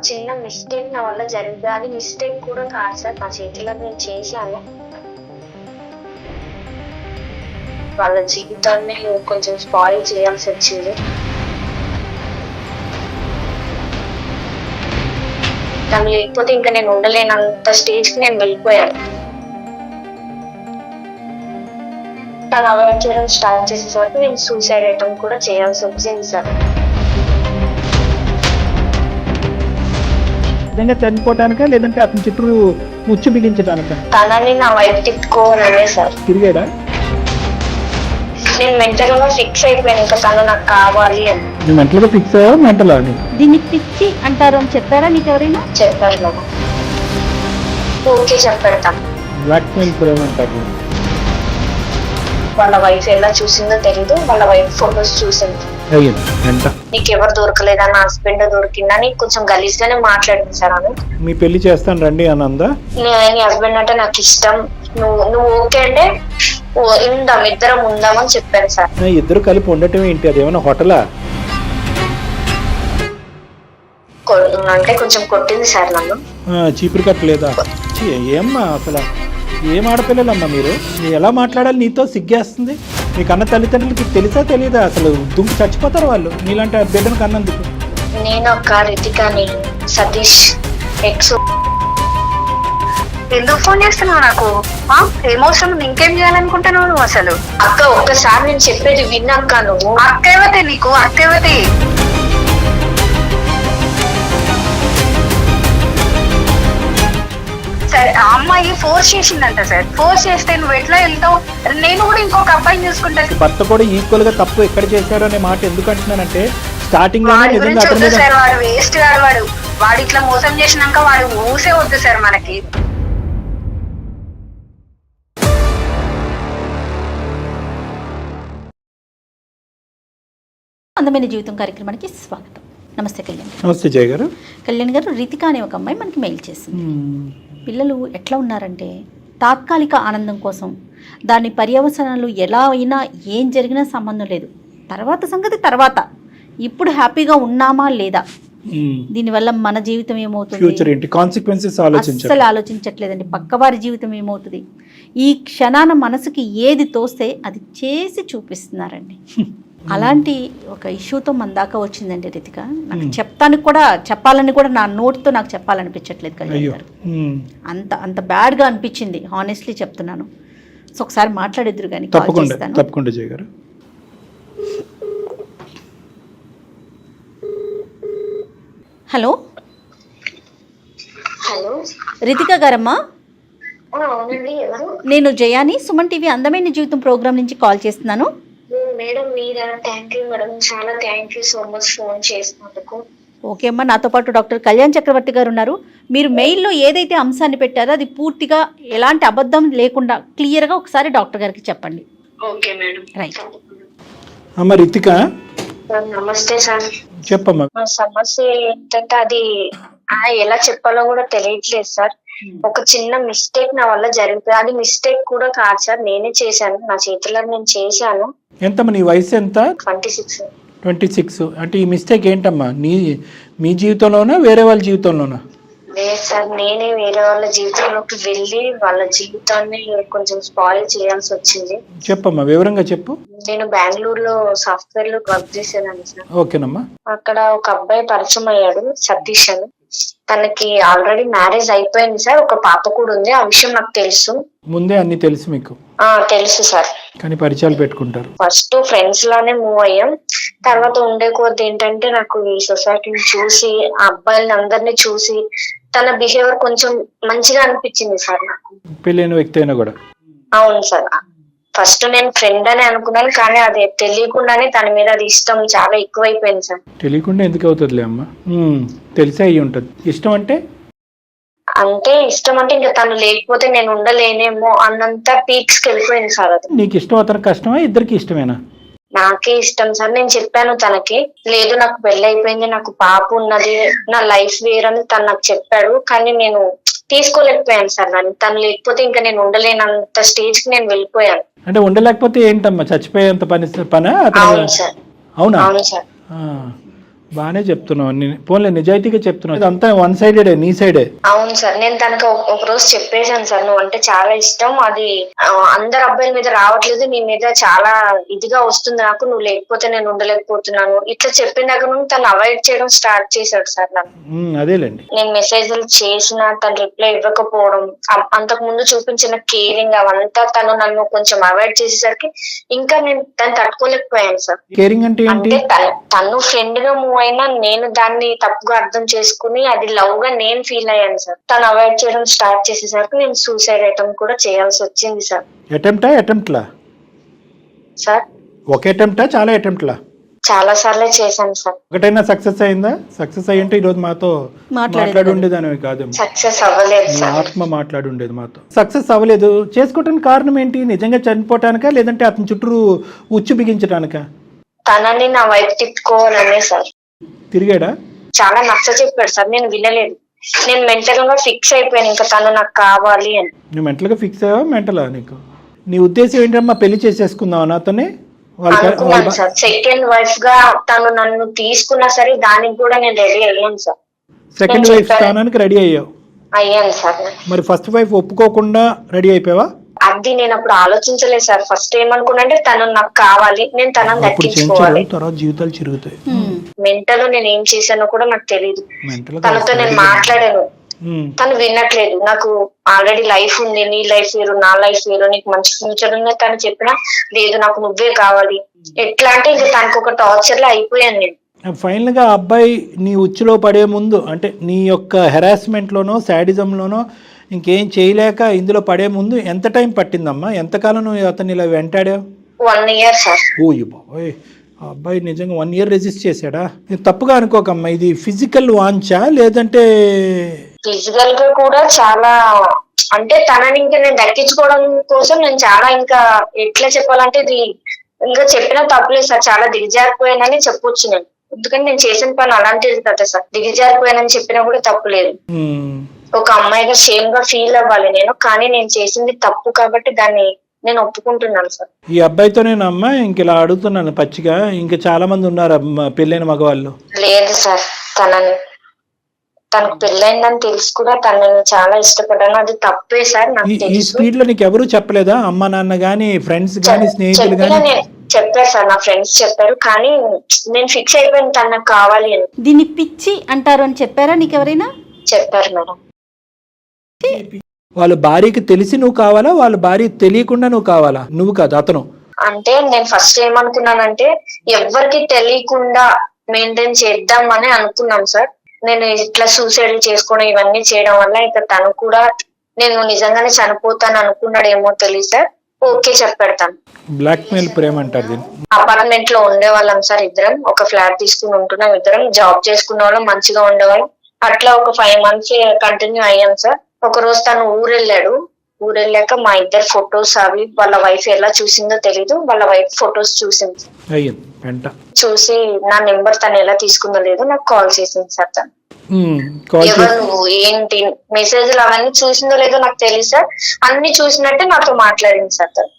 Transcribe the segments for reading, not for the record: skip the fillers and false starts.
చిన్న మిస్టేక్ నా వల్ల జరిగింది. అది మిస్టేక్ కూడా కాదు సార్, నా చేతిలో నేను చేశాను. వాళ్ళ జీవితాన్ని కొంచెం స్పాయిల్ చేయాల్సి వచ్చింది. తను లేకపోతే ఇంకా నేను ఉండలేనంత స్టేజ్ కి నేను వెళ్ళిపోయాను. తను అవాయిడ్ చేయడం స్టార్ట్ చేసేసరికి నేను సూసైడ్ అటెంప్ట్ కూడా చేయాల్సి వచ్చింది సార్. నిజంగా చనిపోవటానికా లేదంటే అతని చుట్టూ ముచ్చు బిగించడానికా? తనని నా వైపు తిప్పుకోవాలనే సార్. తిరిగాడా? నేను మెంటల్ గా ఫిక్స్ అయిపోయాను, ఇంకా తను నాకు కావాలి అని. నువ్వు మెంటల్ గా ఫిక్స్ అయ్యావా మెంటల్ అని? దీన్ని పిచ్చి అంటారు అని చెప్పారా నీకు ఎవరైనా? చెప్పారు నాకు. ఓకే చెప్పెడతాను. బ్లాక్ మెయిల్ ప్రేమ అంటారు. వాళ్ళ వైఫ్ ఎలా చూసిందో తెలీదు, వాళ్ళ వైఫ్ ఫొటోస్ చూసింది. ఎంత నీకు ఎవరు దొరకలేదా, నా హస్బెండ్ దొరికిందని కొంచెం గలీజ్ గానే మాట్లాడింది సార్ ఆమె. మీ పెళ్లి చేస్తాను రండి అని అందా? నీ హస్బెండ్ అంటే నాకు ఇష్టం, నువ్వు ఓకే అంటే ఉందాం, ఇద్దరం ఉందామని చెప్పాను సార్. ఇద్దరు కలిపి ఉండటం ఏంటి? అది ఏమైనా హోటలా? అంటే కొంచెం కొట్టింది సార్ నన్ను. చీపురు కట్టలేదా? ఏమ్మా అసలు ఏం ఆడపిల్లలమ్మా మీరు? ఎలా మాట్లాడాలి నీతో? సిగ్గేస్తుంది. మీ కన్న తల్లిదండ్రులకి తెలుసా తెలియదా? అసలు దుంకు చచ్చిపోతారు వాళ్ళు నీలాంటి బిడ్డను కన్నందుకు. నేను ఒక రితికాని, సతీష్ ఎక్స్. ఎందుకు ఫోన్ చేస్తున్నావు నాకు? ఏమవసరం? ఇంకేం చేయాలనుకుంటున్నావు నువ్వు అసలు? అక్క ఒక్కసారి నేను చెప్పేది విన్నాక నువ్వు. అక్కేవతే నీకు అక్కేవతే. సరే ఆ అమ్మాయి ఫోర్స్ చేసిందంట సార్. ఫోర్స్ చేస్తే నువ్వు ఎట్లా వెళ్తావు? నేను కూడా ఇంకొక అబ్బాయిని చూసుకుంటాను. భర్త కూడా ఈక్వల్ గా తప్పు ఎక్కడ చేశారు అనే మాట ఎందుకు అంటున్నానంటే స్టార్టింగ్ వాడి గురించి వద్దు సార్, వాడు వేస్ట్ గాడు. వాడు ఇట్లా మోసం చేసినాక వాడు ఊసే వద్దు సార్ మనకి. అందమైన జీవితం కార్యక్రమానికి స్వాగతం. నమస్తే కళ్యాణ్. నమస్తే జయ గారు. కళ్యాణ్ గారు, రితిక అనే ఒక అమ్మాయి మనకి మెయిల్ చేసింది. పిల్లలు ఎట్లా ఉన్నారంటే తాత్కాలిక ఆనందం కోసం దాని పర్యవసనాలు ఎలా అయినా ఏం జరిగినా సంబంధం లేదు, తర్వాత సంగతి తర్వాత. ఇప్పుడు హ్యాపీగా ఉన్నామా లేదా, దీనివల్ల మన జీవితం ఏమవుతుంది అస్సలు ఆలోచించట్లేదండి. పక్కవారి జీవితం ఏమవుతుంది, ఈ క్షణాన మనసుకి ఏది తోస్తే అది చేసి చూపిస్తున్నారండి. అలాంటి ఒక ఇష్యూతో మన దాకా వచ్చిందండి రితిక. నాకు చెప్పాలని కూడా నా నోటితో నాకు చెప్పాలనిపించట్లేదు కళ్యాణ్ గారు. అంత అంత బ్యాడ్గా అనిపించింది, హానెస్ట్లీ చెప్తున్నాను. సో ఒకసారి మాట్లాడిద్దరు కానీ తప్పకుండా జయ గారు. హలో హలో రితిక గారమ్మా, నేను జయాని, సుమన్ టీవీ అందమైన జీవితం ప్రోగ్రామ్ నుంచి కాల్ చేస్తున్నాను. మేడం మీరా? థ్యాంక్ యూ మేడం, చాలా thank you so much phone చేసినందుకు. ఓకే అమ్మా, నాతో పాటు డాక్టర్ కళ్యాణ్ చక్రవర్తి గారు ఉన్నారు. మీరు మెయిల్లో ఏదైతే అంశాన్ని పెట్టారో అది పూర్తిగా ఎలాంటి అబద్ధం లేకుండా క్లియర్గా ఒకసారి డాక్టర్ గారికి చెప్పండి. Okay madam. రైట్ అమ్మ రితిక. నమస్తే సార్. చెప్పమ్మా. మా సమస్య ఏంటంటే అది ఎలా చెప్పాలో కూడా తెలియట్లేదు సార్. ఒక చిన్న మిస్టేక్ నా వల్ల జరిగింది. అది మిస్టేక్ కూడా కాదు సార్, నేనే చేశాను, నా చేతిలో నేను చేశాను. ఎంతమ్మా నీ వయసు? ఎంత? 26. 26. అంటే ఈ మిస్టేక్ ఏంటమ్మా? మీ జీవితంలోనా వేరే వాళ్ళ జీవితంలోనా? లేదు సార్, నేనే వేరే వాళ్ళ జీవితంలోకి వెళ్ళి వాళ్ళ జీవితాన్ని కొంచెం స్పాయిల్ చేయాల్సి వచ్చింది. చెప్పమ్మా, వివరంగా చెప్పు. నేను బెంగళూరులో సాఫ్ట్వేర్ లో వర్క్ చేసేదాన్ని సార్. ఓకేనమ్మా. అక్కడ ఒక అబ్బాయి పరిచయం అయ్యాడు, సతీష్ అని. తనకి ఆల్రెడీ మ్యారేజ్ అయిపోయింది సార్, ఒక పాప కూడా ఉంది. ఆ విషయం నాకు తెలుసు. ముందే అన్ని తెలుసు మీకు? తెలుసు సార్. కానీ పరిచయాలు పెట్టుకుంటారు. ఫస్ట్ ఫ్రెండ్స్ లానే మూవ్ అయ్యాం. తర్వాత ఉండే కొద్ది ఏంటంటే నాకు ఈ సొసైటీని చూసి, ఆ అబ్బాయిలని అందరినీ చూసి తన బిహేవియర్ కొంచెం మంచిగా అనిపించింది సార్ నాకు. పెళ్ళైన వ్యక్తి అయినా కూడా? అవును సార్. ఫస్ట్ నేను ఫ్రెండ్ అని అనుకున్నాను, కానీ అది తెలియకుండానే తన మీద అది ఇష్టం చాలా ఎక్కువైపోయింది సార్. తెలియకుండా ఎందుకు అవుతుందిలే అమ్మా, తెలిసే అయ్యి ఉంటుంది. ఇష్టం అంటే ఇష్టం అంటే ఇంకా తను లేకపోతే నేను ఉండలేనేమో అన్నంత పీక్స్ కి వెళ్ళిపోయింది సార్. అది నీకు ఇష్టం, అతనికి కష్టమా? ఇద్దరికి ఇష్టమేనా? నాకే ఇష్టం సార్. నేను చెప్పాను తనకి, లేదు నాకు పెళ్లి అయిపోయింది, నాకు పాప ఉన్నది, నా లైఫ్ వేరని తను నాకు చెప్పాడు. కానీ నేను తీసుకోలేకపోయాను సార్. తను లేకపోతే ఇంకా నేను ఉండలేనంత స్టేజ్ కి నేను వెళ్ళిపోయాను. అంటే ఉండలేకపోతే ఏంటమ్మా, చచ్చిపోయేంత పనా? అవును సార్. అవునా? అవును సార్. బాగానే చెప్తున్నావు, పోన్లే నిజాయితీగా చెప్తున్నావు. ఇదంతా వన్ సైడెడ్, నీ సైడే. అవును సార్, నేను తనకు ఒక రోజు చెప్పేశాను సార్, నువ్వు అంటే చాలా ఇష్టం, అది అందరు అబ్బాయిల మీద రావట్లేదు, నీ మీద చాలా ఇదిగా వస్తుంది నాకు, నువ్వు లేకపోతే నేను ఉండలేకపోతున్నాను ఇట్లా చెప్పిన దగ్గర నుండి తను అవాయిడ్ చేయడం స్టార్ట్ చేశాడు సార్ నన్ను. అదేలేండి. నేను మెసేజ్లు చేసినా తను రిప్లై ఇవ్వకపోవడం, అంతకు ముందు చూపించిన కేరింగ్ అవంతా తను నన్ను కొంచెం అవాయిడ్ చేసేసరికి ఇంకా నేను దాన్ని తట్టుకోలేకపోయాను సార్. కేరింగ్ అంటే ఏంటి? తను ఫ్రెండ్ గా మూవ్ అయినా నేను దాన్ని తప్పుగా అర్థం చేసుకుని అది లవ్ గా నేను ఫీల్ అయ్యాను సార్. తను అవాయిడ్ చేయడం స్టార్ట్ చేసేసరికి నేను సూసైడ్ అటెంప్ట్ కూడా చేయాల్సి వచ్చింది సార్. అటెంప్ట్లా సార్? ఒక అటెంప్టా చాలా అటెంప్ట్లా? చాలా సార్లే చేశాను సార్. ఒకటైనా సక్సెస్ అయిందా? సక్సెస్ అయ్యింటే ఈరోజు మాతో మాట్లాడి ఉండేదానివి కాదు. సక్సెస్ అవ్వలేదు నీ సార్. ఆత్మ మాట్లాడి ఉండేది మాతో. సక్సెస్ అవ్వలేదు, చేసుకోవటానికి కారణం ఏంటి? నిజంగా చనిపోవటానికా లేదంటే అతని చుట్టూ ఉచ్చు బిగించడానికా? తనని నా వైపు తిప్పుకోవాలనే సార్. తిరిగాడా? చాలా నచ్చ చెప్పాడు సార్, నేను వినలేదు. నేను మెంటల్ గా ఫిక్స్ అయిపోయాను, ఇంకా తను నాకు కావాలి అని. నువ్వు మెంటల్ గా ఫిక్స్ అయ్యావా? మెంటలా నీకు? నీ ఉద్దేశం ఏంటమ్మా, పెళ్లి చేసేసుకుందావా నాతోనే? అనుకున్నాను సార్. సెకండ్ వైఫ్ గా తను నన్ను తీసుకున్నా సరే దానికి కూడా నేను రెడీ అయ్యాను సార్. సెకండ్ వైఫ్ స్థానానికి రెడీ అయ్యావు? అయ్యాను సార్. మరి ఫస్ట్ వైఫ్ ఒప్పుకోకుండా రెడీ అయిపోయావా? అది నేను అప్పుడు ఆలోచించలేదు సార్. ఫస్ట్ ఏమనుకున్నాంటే తను నాకు కావాలి, నేను తనని దక్కించుకోవాలి. తర్వాత జీవితాలు చిరుగుతాయి. మెంటల్ నేను ఏం చేశానో కూడా నాకు తెలియదు. తనతో నేను మాట్లాడాను, తను వినట్లేదు. నాకు ఆల్రెడీ లైఫ్ ఉంది, నీ లైఫ్ వేరు నా లైఫ్ వేరు, నీకు మంచి ఫ్యూచర్ ఉంది తను చెప్పినా లేదు నాకు నువ్వే కావాలి. ఎట్లా అంటే ఇంకా తనకు ఒక టార్చర్ లో అయిపోయాను నేను. ఫైనల్ గా అబ్బాయి నీ ఉచ్చులో పడే ముందు, అంటే నీ యొక్క హెరాస్మెంట్ లోనో శాడిజం లోనో ఇంకేం చేయలేక ఇందులో పడే ముందు ఎంత టైం పట్టిందమ్మా? ఎంతకాలం నువ్వు అతన్ని ఇలా వెంటాడావు? 1 year సార్. ఓయ్ బాబోయ్, ఆ అబ్బాయి నిజంగా 1 year రెసిస్ట్ చేశాడా? తప్పుగా అనుకోకమ్మా, ఇది ఫిజికల్ వాంచా లేదంటే? ఫిజికల్ గా కూడా చాలా, అంటే తనని ఇంకా నేను దక్కించుకోవడం కోసం నేను చాలా, ఇంకా ఎట్లా చెప్పాలంటే ఇది ఇంకా చెప్పినా తప్పులేదు సార్, చాలా దిగజారిపోయానని చెప్పొచ్చు నేను. ఎందుకంటే నేను చేసిన పని అలాంటిది కదా సార్, దిగజారిపోయానని చెప్పినా కూడా తప్పులేదు. ఒక అమ్మాయిగా షేమ్ గా ఫీల్ అవ్వాలి నేను, కానీ నేను చేసింది తప్పు కాబట్టి దాన్ని నేను ఒప్పుకుంటున్నాను సార్. ఈ అబ్బాయితో నేను అమ్మా ఇంక ఇలా అడుగుతున్నాను పచ్చిగా, ఇంకా చాలా మంది ఉన్నారు పెళ్ళైన మగవాళ్ళు? లేదు సార్, తనకు పెళ్ళైందని తెలుసు కూడా తనని చాలా ఇష్టపడ్డాను, అది తప్పే సార్ నాకు ఈ స్పీడ్ లో నీకు ఎవరు చెప్పలేదా? అమ్మ నాన్న గానీ, ఫ్రెండ్స్ గానీ, స్నేహితులు గానీ? చెప్పారు సార్, నా ఫ్రెండ్స్ చెప్పారు, కానీ నేను ఫిక్స్ అయిపోయాను తనకు కావాలి అని. దీన్ని పిచ్చి అంటారు అని చెప్పారా నీకెవరైనా? చెప్పారు మేడం. వాళ్ళ భార్యకి తెలిసి నువ్వు కావాలా, వాళ్ళ భార్య తెలియకుండా నువ్వు కావాలా? నువ్వు కాదు, అతను. అంటే నేను ఫస్ట్ ఏమనుకున్నానంటే ఎవరికి తెలియకుండా మెయింటైన్ చేద్దామని అనుకున్నాం సార్. నేను ఇట్లా సూసైడ్ చేసుకోవడం ఇవన్నీ చేయడం వల్ల ఇక తను కూడా నేను నిజంగానే చనిపోతాను అనుకున్నాడేమో తెలియదు సార్. ఓకే చెప్పాడు తను. బ్లాక్ మెయిల్ ప్రేమ అంటారు దీన్ని. అపార్ట్మెంట్ లో ఉండేవాళ్ళం సార్ ఇద్దరం, ఒక ఫ్లాట్ తీసుకుని ఉంటున్నాం ఇద్దరం, జాబ్ చేసుకునే వాళ్ళం, మంచిగా ఉండేవాళ్ళం. అట్లా ఒక 5 months కంటిన్యూ అయ్యాం సార్. ఒక రోజు తను ఊరెళ్ళాక మా ఇద్దరు ఫొటోస్ అవి వాళ్ళ వైఫ్ ఎలా చూసిందో తెలీదు, వాళ్ళ వైఫ్ ఫొటోస్ చూసింది. చూసి నా నెంబర్ తను ఎలా తీసుకుందో లేదు నాకు కాల్ చేసింది సార్. తను ఎవరు నువ్వు ఏంటి మెసేజ్లు అవన్నీ చూసిందో లేదో నాకు తెలియదు సార్. అన్ని చూసినట్టే నాతో మాట్లాడింది సార్ తను.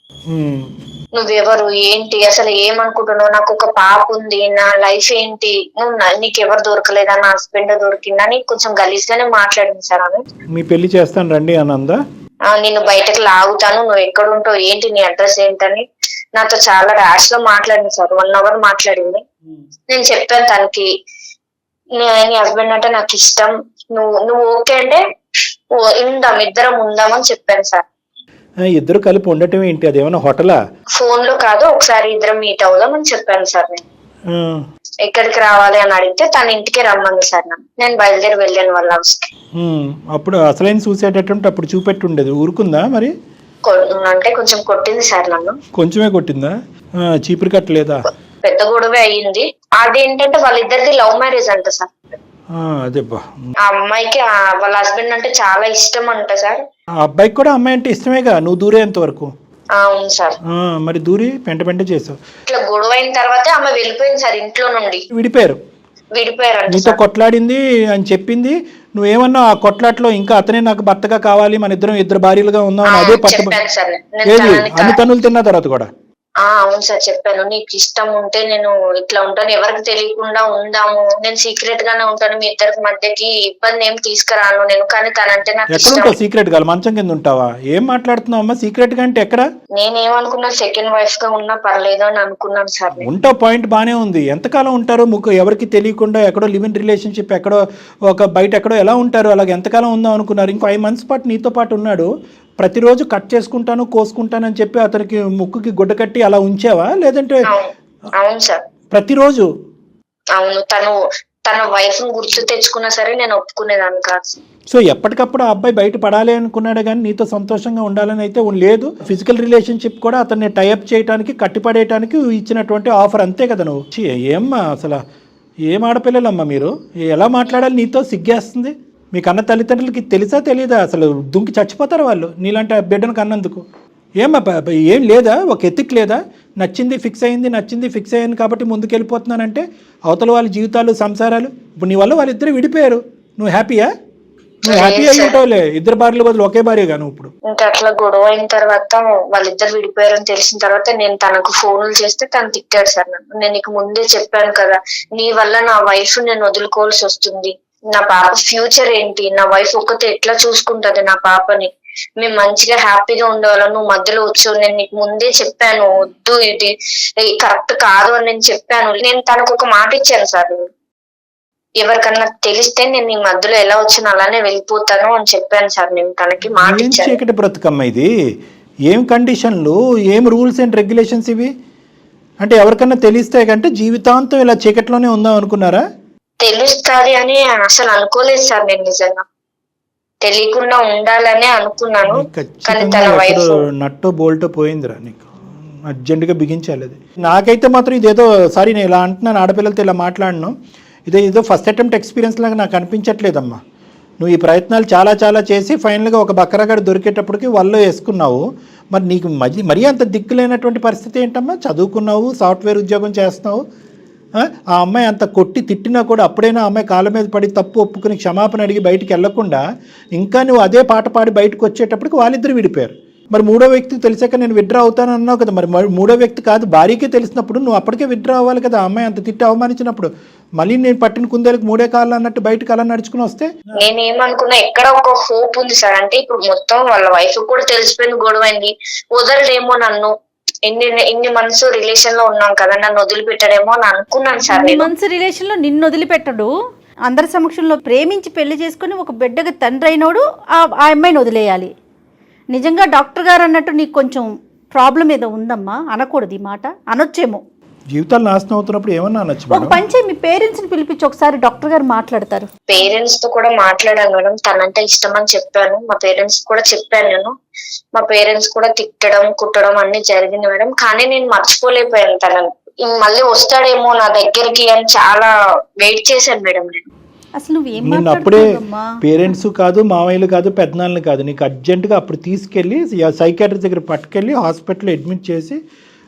నువ్వెవరు ఏంటి అసలు ఏమనుకుంటున్నావు, నాకు ఒక పాప ఉంది, నా లైఫ్ ఏంటి, నీకు ఎవరు దొరకలేదా, నా హస్బెండ్ దొరికిందని కొంచెం గలీజ్ గానే మాట్లాడింది సార్. ఆమె మీ పెళ్లి చేస్తాను రండి అనందా? నిన్ను బయటకు లాగుతాను, నువ్వు ఎక్కడ ఉంటావు, ఏంటి నీ అడ్రస్ ఏంటని నాతో చాలా ర్యాష్ లో మాట్లాడింది సార్. 1 hour మాట్లాడింది. నేను చెప్పాను తనకి నీ హస్బెండ్ అంటే నాకు ఇష్టం, నువ్వు ఓకే అంటే ఇద్దరం ఉందామని చెప్పాను సార్. ఇద్దరు కలిపి ఉండటం ఏంటి, అదేమన్నా హోటలా? ఫోన్ లో కాదు, ఒకసారి ఇద్దరం మీట్ అవుదామని చెప్పాను సార్. నేను ఎక్కడికి రావాలి అని అడిగితే తన ఇంటికి రమ్మంది సార్. నేను బయలుదేరి వెళ్ళాను వాళ్ళ హౌస్ కి. అప్పుడు అసలైన సూసైడ్ అటెంప్ట్ అప్పుడు చూపెట్టి ఉండేది, ఊరుకుందా మరి? అంటే కొంచెం కొట్టింది సార్ నన్ను. కొంచెమే కొట్టిందా? చీపురు కట్టలేదా? పెద్ద గొడవ అయ్యింది. అదేంటంటే వాళ్ళిద్దరిది లవ్ మ్యారేజ్ అంట సార్. అదేబ్బా, ఆ అమ్మాయికి వాళ్ళ హస్బెండ్ అంటే చాలా ఇష్టం అంట సార్. ఆ అబ్బాయికి కూడా అమ్మాయి అంటే ఇష్టమేగా, నువ్వు దూరేంత వరకు. అవును సార్. మరి దూరి పెంట చేసావు. ఇట్లా గొడవ అయిన తర్వాతే ఆమె వెళ్ళిపోయింది సార్ ఇంట్లో నుండి. విడిపోయారు. నీతో కొట్లాడింది అని చెప్పింది, నువ్వేమన్నా ఆ కొట్లాట్లో ఇంకా అతనే నాకు భర్తగా కావాలి, మన ఇద్దరు భార్యలుగా ఉందాం అని అదే పట్టు. ఏది అన్ని తన్నులు తిన్న తర్వాత కూడా అవును సార్ చెప్పాను. నీకు ఇష్టం ఉంటే నేను ఇట్లా ఉంటాను, ఎవరికి తెలియకుండా ఉందాము, నేను సీక్రెట్ గానే ఉంటాను, మీ ఇద్దరికి మధ్యకి ఇబ్బంది ఏం తీసుకురాను నేను. కానీ తనంటే నాకు ఎక్కడ ఇష్టం. ఉంటావు సీక్రెట్ గా? మంచం కింద ఉంటావా? ఏం మాట్లాడుతున్నావు అమ్మా? సీక్రెట్ గా అంటే ఎక్కడ నేనేమనుకున్నా, సెకండ్ వైఫ్ గా ఉన్నా పర్లేదు అని అనుకున్నాను సార్ నేను. ఉంటావు, పాయింట్ బానే ఉంది. ఎంతకాలం ఉంటారు ఎవరికి తెలియకుండా? ఎక్కడో లివ్ ఇన్ రిలేషన్షిప్, ఎక్కడో ఒక బయట ఎక్కడో ఎలా ఉంటారు? అలాగే ఎంతకాలం ఉందాం అనుకున్నారు? ఇంకో 5 months పాటు నీతో పాటు ఉన్నాడు, ప్రతిరోజు కట్ చేసుకుంటాను కోసుకుంటాను అని చెప్పి అతనికి ముక్కుకి గుడ్డ కట్టి అలా ఉంచావా? లేదంటే అవును సార్, ప్రతిరోజు? అవును. తన వైఫ్ ను గుర్తు తెచ్చుకున్నా సరే నేను ఒప్పుకునేదాన్ని కాదు. సో ఎప్పటికప్పుడు ఆ అబ్బాయి బయట పడాలి అనుకున్నాడు కానీ నీతో సంతోషంగా ఉండాలని అయితే లేదు. ఫిజికల్ రిలేషన్షిప్ కూడా అతన్ని టైఅప్ చేయడానికి, కట్టిపడేయడానికి ఇచ్చినటువంటి ఆఫర్, అంతే కదా నువ్వు? ఏమ్మా అసలు ఏం ఆడపిల్లలమ్మా మీరు? ఎలా మాట్లాడాలి నీతో? సిగ్గేస్తుంది. మీ కన్న తల్లిదండ్రులకి తెలుసా తెలియదా? అసలు దుంకి చచ్చిపోతారు వాళ్ళు నీలాంటి బిడ్డను కన్నందుకు. ఏమ్మా ఏం లేదా? ఒక ఎత్తిక్ లేదా? నచ్చింది ఫిక్స్ అయ్యింది కాబట్టి ముందుకెళ్ళిపోతున్నానంటే అవతల వాళ్ళ జీవితాలు, సంసారాలు. ఇప్పుడు నీ వల్ల వాళ్ళిద్దరు విడిపోయారు, నువ్వు హ్యాపీయా? నువ్వు హ్యాపీ అయి ఉంటావులే, 2 భార్యల బదులు ఒకే భార్యగా నువ్వు ఇప్పుడు. ఇంకా అట్లా గొడవ అయిన తర్వాత, వాళ్ళిద్దరు విడిపోయారని తెలిసిన తర్వాత నేను తనకు ఫోన్లు చేస్తే తను తిట్టాడు సార్ నన్ను. నేను నీకు ముందే చెప్పాను కదా, నీ వల్ల నా వైఫ్ నేను వదులుకోవాల్సి వస్తుంది, నా పాప ఫ్యూచర్ ఏంటి, నా వైఫ్ ఒక్కతే ఎట్లా చూసుకుంటది నా పాపని, మేము మంచిగా హ్యాపీగా ఉండేవాళ్ళం, నువ్వు మధ్యలో వచ్చావు. నేను నీకు ముందే చెప్పాను, వద్దు, ఇది కరెక్ట్ కాదు అని నేను చెప్పాను. నేను తనకు ఒక మాట ఇచ్చాను సార్, ఎవరికన్నా తెలిస్తే నేను నీ మధ్యలో ఎలా వచ్చినా అలానే వెళ్ళిపోతాను అని చెప్పాను సార్. నేను తనకి మాట ఇచ్చాను. చీకటి బ్రతుకమ్మ ఇది. ఏం కండిషన్లు, ఏం రూల్స్ అండ్ రెగ్యులేషన్స్ ఇవి? అంటే ఎవరికన్నా తెలిస్తే కంటే జీవితాంతం ఇలా చీకట్లోనే ఉందాం అనుకున్నారా? తెలుస్తుంది అని అసలు అనుకోలేదు సార్. నేను నిజంగా తెలియకుండా ఉండాలనే అనుకున్నాను. కానీ తన వైఫ్ నట్టు బోల్టో పోయిందిరా నీకు, అర్జెంటుగా బిగించాలి అది. నాకైతే మాత్రం ఇదేదో, సారీ నేను ఇలా అంటున్నాను, ఆడపిల్లలతో ఇలా మాట్లాడను, ఇదేదో ఫస్ట్ అటెంప్ట్ ఎక్స్పీరియన్స్ లాగా నాకు అనిపించట్లేదమ్మా. నువ్వు ఈ ప్రయత్నాలు చాలా చేసి ఫైనల్గా ఒక బకరాగాడు దొరికేటప్పటికి వాళ్ళు వేసుకున్నావు. మరి నీకు మరీ అంత దిక్కులేనటువంటి పరిస్థితి ఏంటమ్మా? చదువుకున్నావు, సాఫ్ట్వేర్ ఉద్యోగం చేస్తున్నావు, ఆ అమ్మాయి అంత కొట్టి తిట్టినా కూడా అప్పుడైనా ఆ అమ్మాయి కాళ్ళ మీద పడి తప్పు ఒప్పుకుని క్షమాపణ అడిగి బయటికి వెళ్లకుండా ఇంకా నువ్వు అదే పాట పాడి బయటకు వచ్చేటప్పటికి వాళ్ళిద్దరు విడిపోయారు. మరి మూడో వ్యక్తికి తెలిసాక నేను విత్డ్రా అవుతాను అన్నావు కదా, మరి మూడో వ్యక్తి కాదు భార్యకే తెలిసినప్పుడు నువ్వు అప్పటికే విత్డ్రా అవ్వాలి కదా. ఆ అమ్మాయి అంత తిట్టి అవమానించినప్పుడు మళ్ళీ నేను పట్టిన కుందేలకు 3 కాళ్ళు అన్నట్టు బయటకు అలా నడుచుకుని వస్తే? నేనేమనుకున్నా, ఎక్కడ ఒక హోప్ ఉంది సార్. అంటే ఇప్పుడు మొత్తం వాళ్ళ వైఫ్ కూడా తెలిసిపోయింది, గొడవైంది, వదలడేమో నన్ను, ఇన్ని మంత్స్ రిలేషన్ లో ఉన్నాం కదా, నన్ను వదిలిపెట్టాడేమో అని అనుకున్నాను సార్. మంత్స్ రిలేషన్ లో నిన్ను వదిలిపెట్టడు, అందరి సమక్షంలో ప్రేమించి పెళ్లి చేసుకుని ఒక బిడ్డకి తండ్రి అయినోడు ఆ అమ్మాయిని వదిలేయాలి. నిజంగా డాక్టర్ గారు అన్నట్టు నీకు కొంచెం ప్రాబ్లం ఏదో ఉందమ్మా, అనకూడదు ఈ మాట, అనొచ్చేమో. జీవితాలు నాశనం అవుతున్నప్పుడు ఏమన్నా అనొచ్చు. ఒక పని చేయి, మీ పేరెంట్స్ ని పిలిపించి ఒకసారి డాక్టర్ గారు మాట్లాడతారు. పేరెంట్స్ తో కూడా మాట్లాడాను మేడం, తనంటే ఇష్టం అని చెప్పాను. మా పేరెంట్స్ కూడా చెప్పాను నేను. మా పేరెంట్స్ కూడా తిట్టడం కుట్టడం అన్ని జరిగింది మేడం. కానీ నేను మర్చిపోలేకపోయాను తనని. మళ్ళీ వస్తాడేమో నా దగ్గరికి అని చాలా వెయిట్ చేశాను మేడం నేను. అసలు నువ్వేం నిన్ను అప్పుడే పేరెంట్స్ కాదు, మామయ్యలు కాదు, పెద్దనాన్నలు కాదు, నీకు అర్జెంటుగా అప్పుడు తీసుకెళ్ళి సైకాట్రిస్ట్ దగ్గర పట్టుకెళ్ళి హాస్పిటల్లో అడ్మిట్ చేసి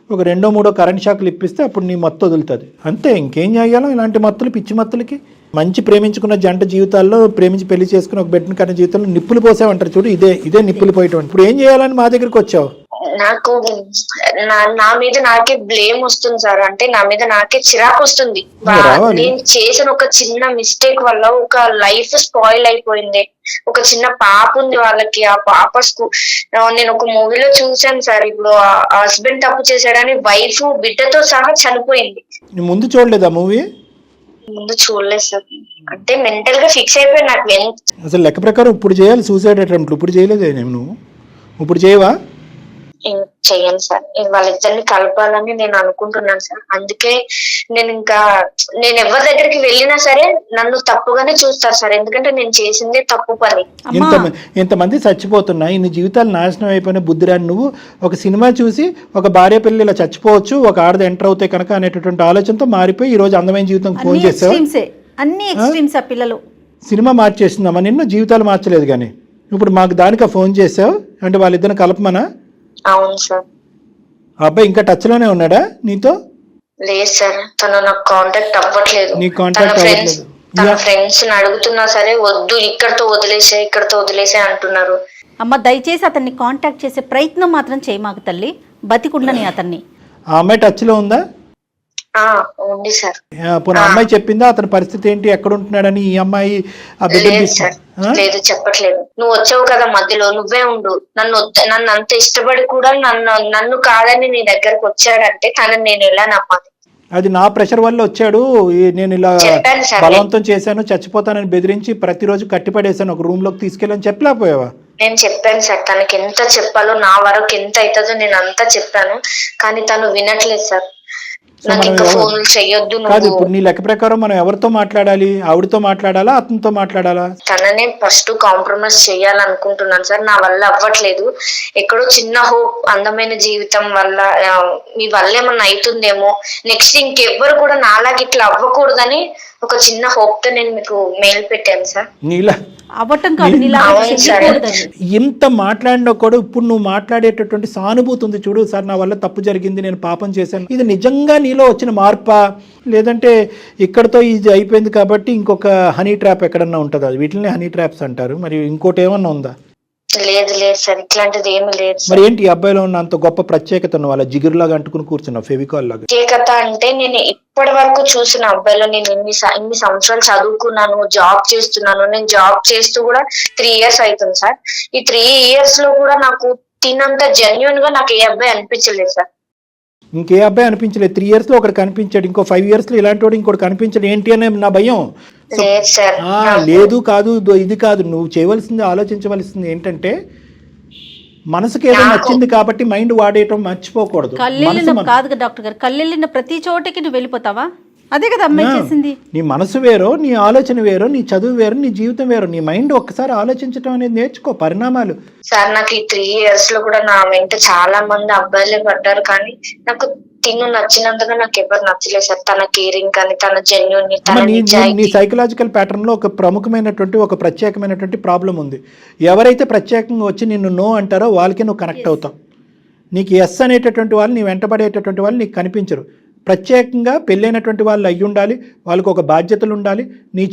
ఒక 2-3 కరెంట్ షాక్లు ఇప్పిస్తే అప్పుడు నీ మత్తు వదులుతుంది. అంతే, ఇంకేం చేయాలో ఇలాంటి మత్తులు, పిచ్చి మత్తులకి. మంచి ప్రేమించుకున్న జంట జీవితాల్లో, ప్రేమించి పెళ్లి చేసుకుని ఒక బిడ్డను కన్న జీవితంలో నిప్పులు పోసావంటారు చూడు, ఇదే నిప్పులు పోయటం. ఇప్పుడు ఏం చేయాలని మా దగ్గరికి వచ్చావు? నాకు నా మీద నాకే బ్లేమ్ వస్తుంది సార్. అంటే నా మీద నాకే చిరాకు వస్తుంది. నేను చేసిన ఒక చిన్న మిస్టేక్ వల్ల ఒక లైఫ్ స్పాయిల్ అయిపోయింది. ఒక చిన్న పాప ఉంది వాళ్ళకి, ఆ పాప నేను ఒక మూవీలో చూసాను సార్. ఇప్పుడు హస్బెండ్ తప్పు చేశాడని వైఫ్ బిడ్డతో సహా చనిపోయింది. ముందు చూడలేదా మూవీ? ముందు చూడలేదు సార్. అంటే మెంటల్ గా ఫిక్స్ అయిపోయాను నాకు. అసలు లెక్క ప్రకారం ఇప్పుడు చేయాలి సూసైడ్ అటెంప్ట్. ఇప్పుడు చేయలేదే నువ్వు? ఇప్పుడు చేయవా? చెయ్యను సార్. వాళ్ళిద్దరిని కలపాలని నేను అనుకుంటున్నాను సార్. అందుకే నేను ఎవరి దగ్గరికి వెళ్ళినా సరే నన్ను తప్పుగానే చూస్తారు సార్. ఎందుకంటే నేను చేసిందే తప్పు పని. ఇంతమంది చచ్చిపోతున్నా, ఇన్ని జీవితాలు నాశనం అయిపోయిన బుద్ధిరాని నువ్వు ఒక సినిమా చూసి ఒక భార్య పిల్లలు ఇలా చచ్చిపోవచ్చు, ఒక ఆడది ఎంటర్ అవుతాయి కనుక అనేటటువంటి ఆలోచనతో మారిపోయి ఈ రోజు అందమైన జీవితం ఫోన్ చేసావు. అన్ని ఎక్స్ట్రీమ్స్ ఆ పిల్లలు. సినిమా మార్చేస్తుందమ్మా నిన్ను, జీవితాలు మార్చలేదు. కానీ ఇప్పుడు మాకు దానికి ఫోన్ చేసావు అంటే వాళ్ళిద్దరిని కలపమనా? అవును సార్. అబ్బాయి ఇంకా టచ్ లోనే ఉన్నాడా నీతో? లేదు సార్, తను నాకు కాంటాక్ట్ అవ్వట్లేదు. నీ కాంటాక్ట్ అవ్వట్లేదు? తన ఫ్రెండ్స్ అడుగుతున్నా సరే వద్దు, ఇక్కడతో వదిలేసే అంటున్నారు. అమ్మ దయచేసి అతన్ని కాంటాక్ట్ చేసే ప్రయత్నం మాత్రం చేయమాకు తల్లి, బతికుండని అతన్ని. ఆ అమ్మాయి టచ్ లో ఉందా? ఉంది సార్. పోనీ అమ్మాయి చెప్పిందా అతని పరిస్థితి ఏంటి, ఎక్కడ ఉంటున్నాడని? ఈ అమ్మాయి ఆ బిడ్డను లేదు సార్, లేదు చెప్పట్లేదు. నువ్వు వచ్చావు కదా మధ్యలో, నువ్వే ఉండు. నన్ను అంత ఇష్టపడి కూడా నన్ను కాదని నీ దగ్గరకు వచ్చాడంటే తనని నేను ఎలా నమ్మాలి? అది నా ప్రెషర్ వల్ల వచ్చాడు, నేను ఇలా చెప్పాను సార్, బలవంతం చేశాను, చచ్చిపోతానని బెదిరించి ప్రతిరోజు కట్టిపడేశాను, ఒక రూమ్ లోకి తీసుకెళ్ళని చెప్పలేకపోయావా? నేను చెప్పాను సార్, తనకి ఎంత చెప్పాలో, నా వరకు ఎంత అవుతుందో నేను అంతా చెప్పాను, కానీ తను వినట్లేదు సార్. నాకు ఇంకా ఫోన్లు చెయ్యొద్దు కాదు, నువ్వు. ఇప్పుడు నీ లెక్క ప్రకారం మనం ఎవరితో మాట్లాడాలి? ఆవిడతో మాట్లాడాలా, అతనితో మాట్లాడాలా? తననే ఫస్ట్ కాంప్రమైజ్ చేయాలనుకుంటున్నాను సార్, నా వల్ల అవ్వట్లేదు. ఎక్కడో చిన్న హోప్, అందమైన జీవితం వల్ల మీ వల్ల ఏమన్నా అవుతుందేమో, నెక్స్ట్ ఇంకెవ్వరు కూడా నాలాగా ఇట్లా అవ్వకూడదని ఒక చిన్న హోప్ తో నేను మీకు మెయిల్ పెట్టాను సార్. నీలా అవ్వటం కాదు, ఇంత మాట్లాడినా కూడా ఇప్పుడు నువ్వు మాట్లాడేటటువంటి సానుభూతి ఉంది చూడు, సార్ నా వల్ల తప్పు జరిగింది, నేను పాపం చేశాను, ఇది నిజంగా నీలో వచ్చిన మార్పా, లేదంటే ఇక్కడతో ఇది అయిపోయింది కాబట్టి ఇంకొక హనీ ట్రాప్ ఎక్కడన్నా ఉంటుందా? వీటిని హనీ ట్రాప్స్ అంటారు, మరి ఇంకోటి ఏమన్నా ఉందా? లేదు లేదు సార్, ఇట్లాంటిది ఏమి లేదు. మరి ఏంటి ఈ అబ్బాయిలో ఉన్న అంత గొప్ప ప్రత్యేకత? వాళ్ళ జిగురులాగా అంటుకుని కూర్చున్నావు, ఫెవికాల్ లాగా. ప్రత్యేకత అంటే నేను ఇప్పటి వరకు చూసిన అబ్బాయిలో, నేను ఇన్ని సంవత్సరాలు చదువుకున్నాను, జాబ్ చేస్తున్నాను. నేను జాబ్ చేస్తూ కూడా 3 years అవుతుంది సార్. ఈ 3 years లో కూడా నాకు తినంత జెన్యున్ గా నాకు ఏ అబ్బాయి అనిపించలేదు సార్. ఇంకే అబ్బాయి అనిపించలేదు. 3 years లో ఒకటి కనిపించాడు, ఇంకో 5 years లో ఇలాంటి వాడు ఇంకోటి కనిపించాడు. ఏంటి అనే నా భయం. లేదు కాదు, ఇది కాదు, నువ్వు చేయవలసింది, ఆలోచించవలసింది ఏంటంటే మనసుకి ఏదో నచ్చింది కాబట్టి మైండ్ వాడేయటం మర్చిపోకూడదు. కాదు డాక్టర్ గారు, కళ్ళెళ్ళిన ప్రతి చోటకి నువ్వు వెళ్ళిపోతావా? అదే కదా అమ్మాయి చేసింది. నీ మనసు వేరో, నీ ఆలోచన వేరో, నీ చదువు వేరు, నీ జీవితం వేరు. నీ మైండ్ ఒక్కసారి ఆలోచించడం అనేది నేర్చుకో. పరిణామాలు సార్, నాకు ఈ 3 years లో కూడా నా వెంట చాలా మంది అబ్బాయిలే పడ్డారు, కానీ నాకు తిను నచ్చినంతగా నాకు ఎవరు నచ్చలేదు సార్. తన కేరింగ్ కానీ, తన జెన్యూన్, నీ సైకలాజికల్ ప్యాటర్న్ లో ఒక ప్రముఖమైనటువంటి, ఒక ప్రత్యేకమైనటువంటి ప్రాబ్లం ఉంది. ఎవరైతే ప్రత్యేకంగా వచ్చి నిన్ను నో అంటారో వాళ్ళకే నువ్వు కనెక్ట్ అవుతావు. నీకు ఎస్ అనేటటువంటి వాళ్ళు, నీ వెంటబడేటటువంటి వాళ్ళు నీకు కనిపించరు. ప్రత్యేకంగా పెళ్ళైనటువంటి వాళ్ళు అయ్యి ఉండాలి, వాళ్ళకు ఒక బాధ్యతలు ఉండాలి. నీ